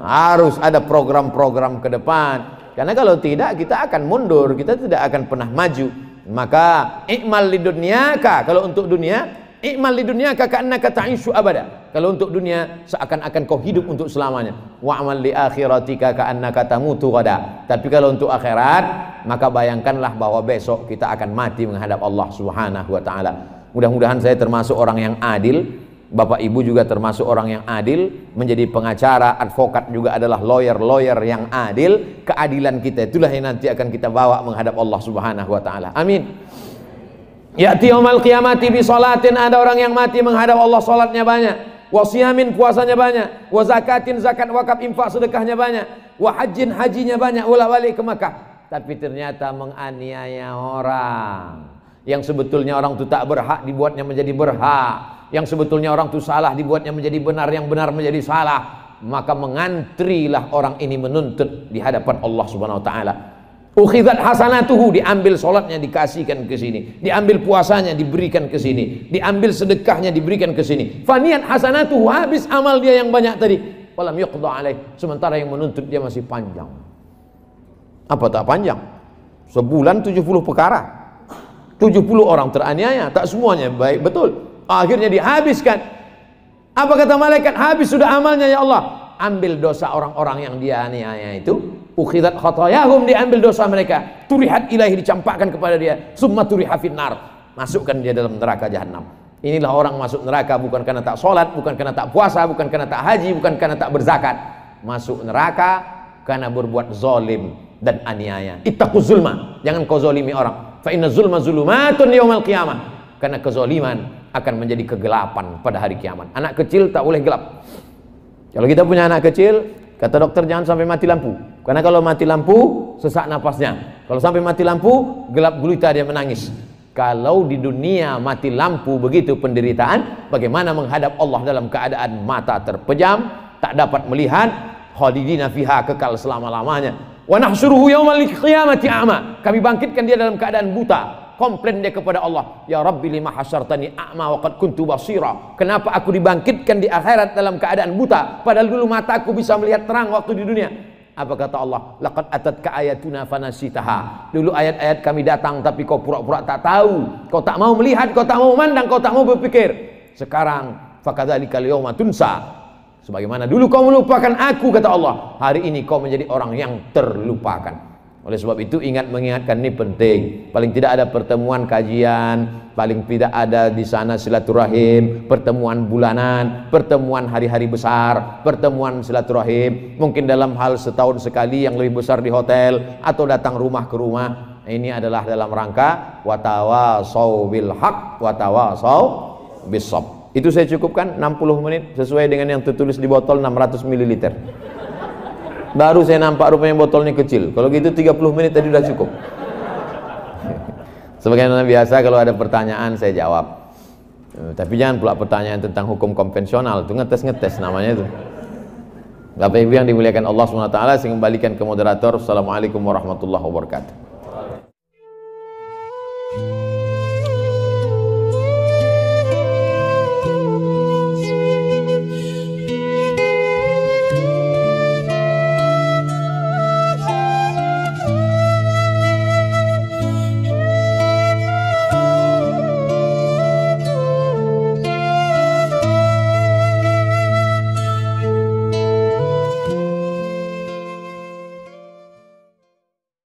Harus ada program-program ke depan. Karena kalau tidak kita akan mundur, kita tidak akan pernah maju. Maka i'mal lidunyaka, kalau untuk dunia, i'mal lidunyaka ka'annaka ta'ishu abada. Kalau untuk dunia seakan-akan kau hidup untuk selamanya. Wa'mal li akhiratika ka'annaka tamutu ghada. Tapi kalau untuk akhirat, maka bayangkanlah bahwa besok kita akan mati menghadap Allah Subhanahu wa taala. Mudah-mudahan saya termasuk orang yang adil. Bapak Ibu juga termasuk orang yang adil, menjadi pengacara, advokat juga adalah lawyer yang adil. Keadilan kita itulah yang nanti akan kita bawa menghadap Allah Subhanahu wa taala. Amin. Ya'ti yaumal qiyamati bi salatin, ada orang yang mati menghadap Allah, salatnya banyak, wa siyamin, puasanya banyak, wa zakatin, zakat wakaf infak sedekahnya banyak, wa hajjin, hajinya banyak, bolak-balik ke Makkah, tapi ternyata menganiaya orang yang sebetulnya orang itu tak berhak dibuatnya menjadi berhak. Yang sebetulnya orang itu salah dibuatnya menjadi benar, yang benar menjadi salah. Maka mengantrilah orang ini menuntut di hadapan Allah Subhanahu wa taala. Ukhizat hasanatuhu, diambil salatnya dikasihkan ke sini, diambil puasanya diberikan ke sini, diambil sedekahnya diberikan ke sini. Faniyat hasanatuhu, habis amal dia yang banyak tadi. Walam yuqda alaih, sementara yang menuntut dia masih panjang. Apa tak panjang? Sebulan 70 perkara. 70 orang teraniaya, tak semuanya baik betul. Akhirnya dihabiskan. Apa kata malaikat? Habis sudah amalnya ya Allah. Ambil dosa orang-orang yang dia aniaya itu. Ukhidat khatayahum, diambil dosa mereka. Turihat ilahi, dicampakkan kepada dia. Summa turiha finnar, masukkan dia dalam neraka jahanam. Inilah orang masuk neraka bukan karena tak sholat, bukan karena tak puasa, bukan karena tak haji, bukan karena tak berzakat. Masuk neraka karena berbuat zalim dan aniaya. Ittaquz zulma, jangan kau zalimi orang. Fa inna zulma zulumatun yaumal qiyamah. Karena kezaliman akan menjadi kegelapan pada hari kiamat. Anak kecil tak boleh gelap. Kalau kita punya anak kecil, kata dokter jangan sampai mati lampu. Karena kalau mati lampu, sesak napasnya. Kalau sampai mati lampu, gelap gulita dia menangis. Kalau di dunia mati lampu begitu penderitaan, bagaimana menghadap Allah dalam keadaan mata terpejam, tak dapat melihat, khalidina fiha, kekal selama-lamanya. Wa nahsyuruhu yaumal qiyamati a'ma. Kami bangkitkan dia dalam keadaan buta. Komplain dia kepada Allah, ya Rabbi lima hasyartani a'ma wa qad kuntu basira. Kenapa aku dibangkitkan di akhirat dalam keadaan buta, padahal dulu mataku bisa melihat terang waktu di dunia. Apa kata Allah? Laqad atatka ayatuna fanasitaha. Dulu ayat-ayat kami datang tapi kau pura-pura tak tahu. Kau tak mau melihat, kau tak mau memandang, kau tak mau berpikir. Sekarang fakadzalikal yauma tunsa. Sebagaimana dulu kau melupakan aku, kata Allah, hari ini kau menjadi orang yang terlupakan. Oleh sebab itu mengingatkan ini penting. Paling tidak ada pertemuan kajian, paling tidak ada di sana silaturahim, pertemuan bulanan, pertemuan hari-hari besar, pertemuan silaturahim. Mungkin dalam hal setahun sekali yang lebih besar di hotel atau datang rumah ke rumah. Ini adalah dalam rangka watawasau bil haq watawasau bis sabr. Itu saya cukupkan 60 menit sesuai dengan yang tertulis di botol 600 ml. Baru saya nampak rupanya botolnya kecil. Kalau gitu 30 menit tadi sudah cukup. Sebagaimana biasa kalau ada pertanyaan saya jawab. Tapi jangan pula pertanyaan tentang hukum konvensional, itu ngetes-ngetes namanya itu. Bapak Ibu yang dimuliakan Allah SWT, saya kembalikan ke moderator. Assalamualaikum warahmatullahi wabarakatuh.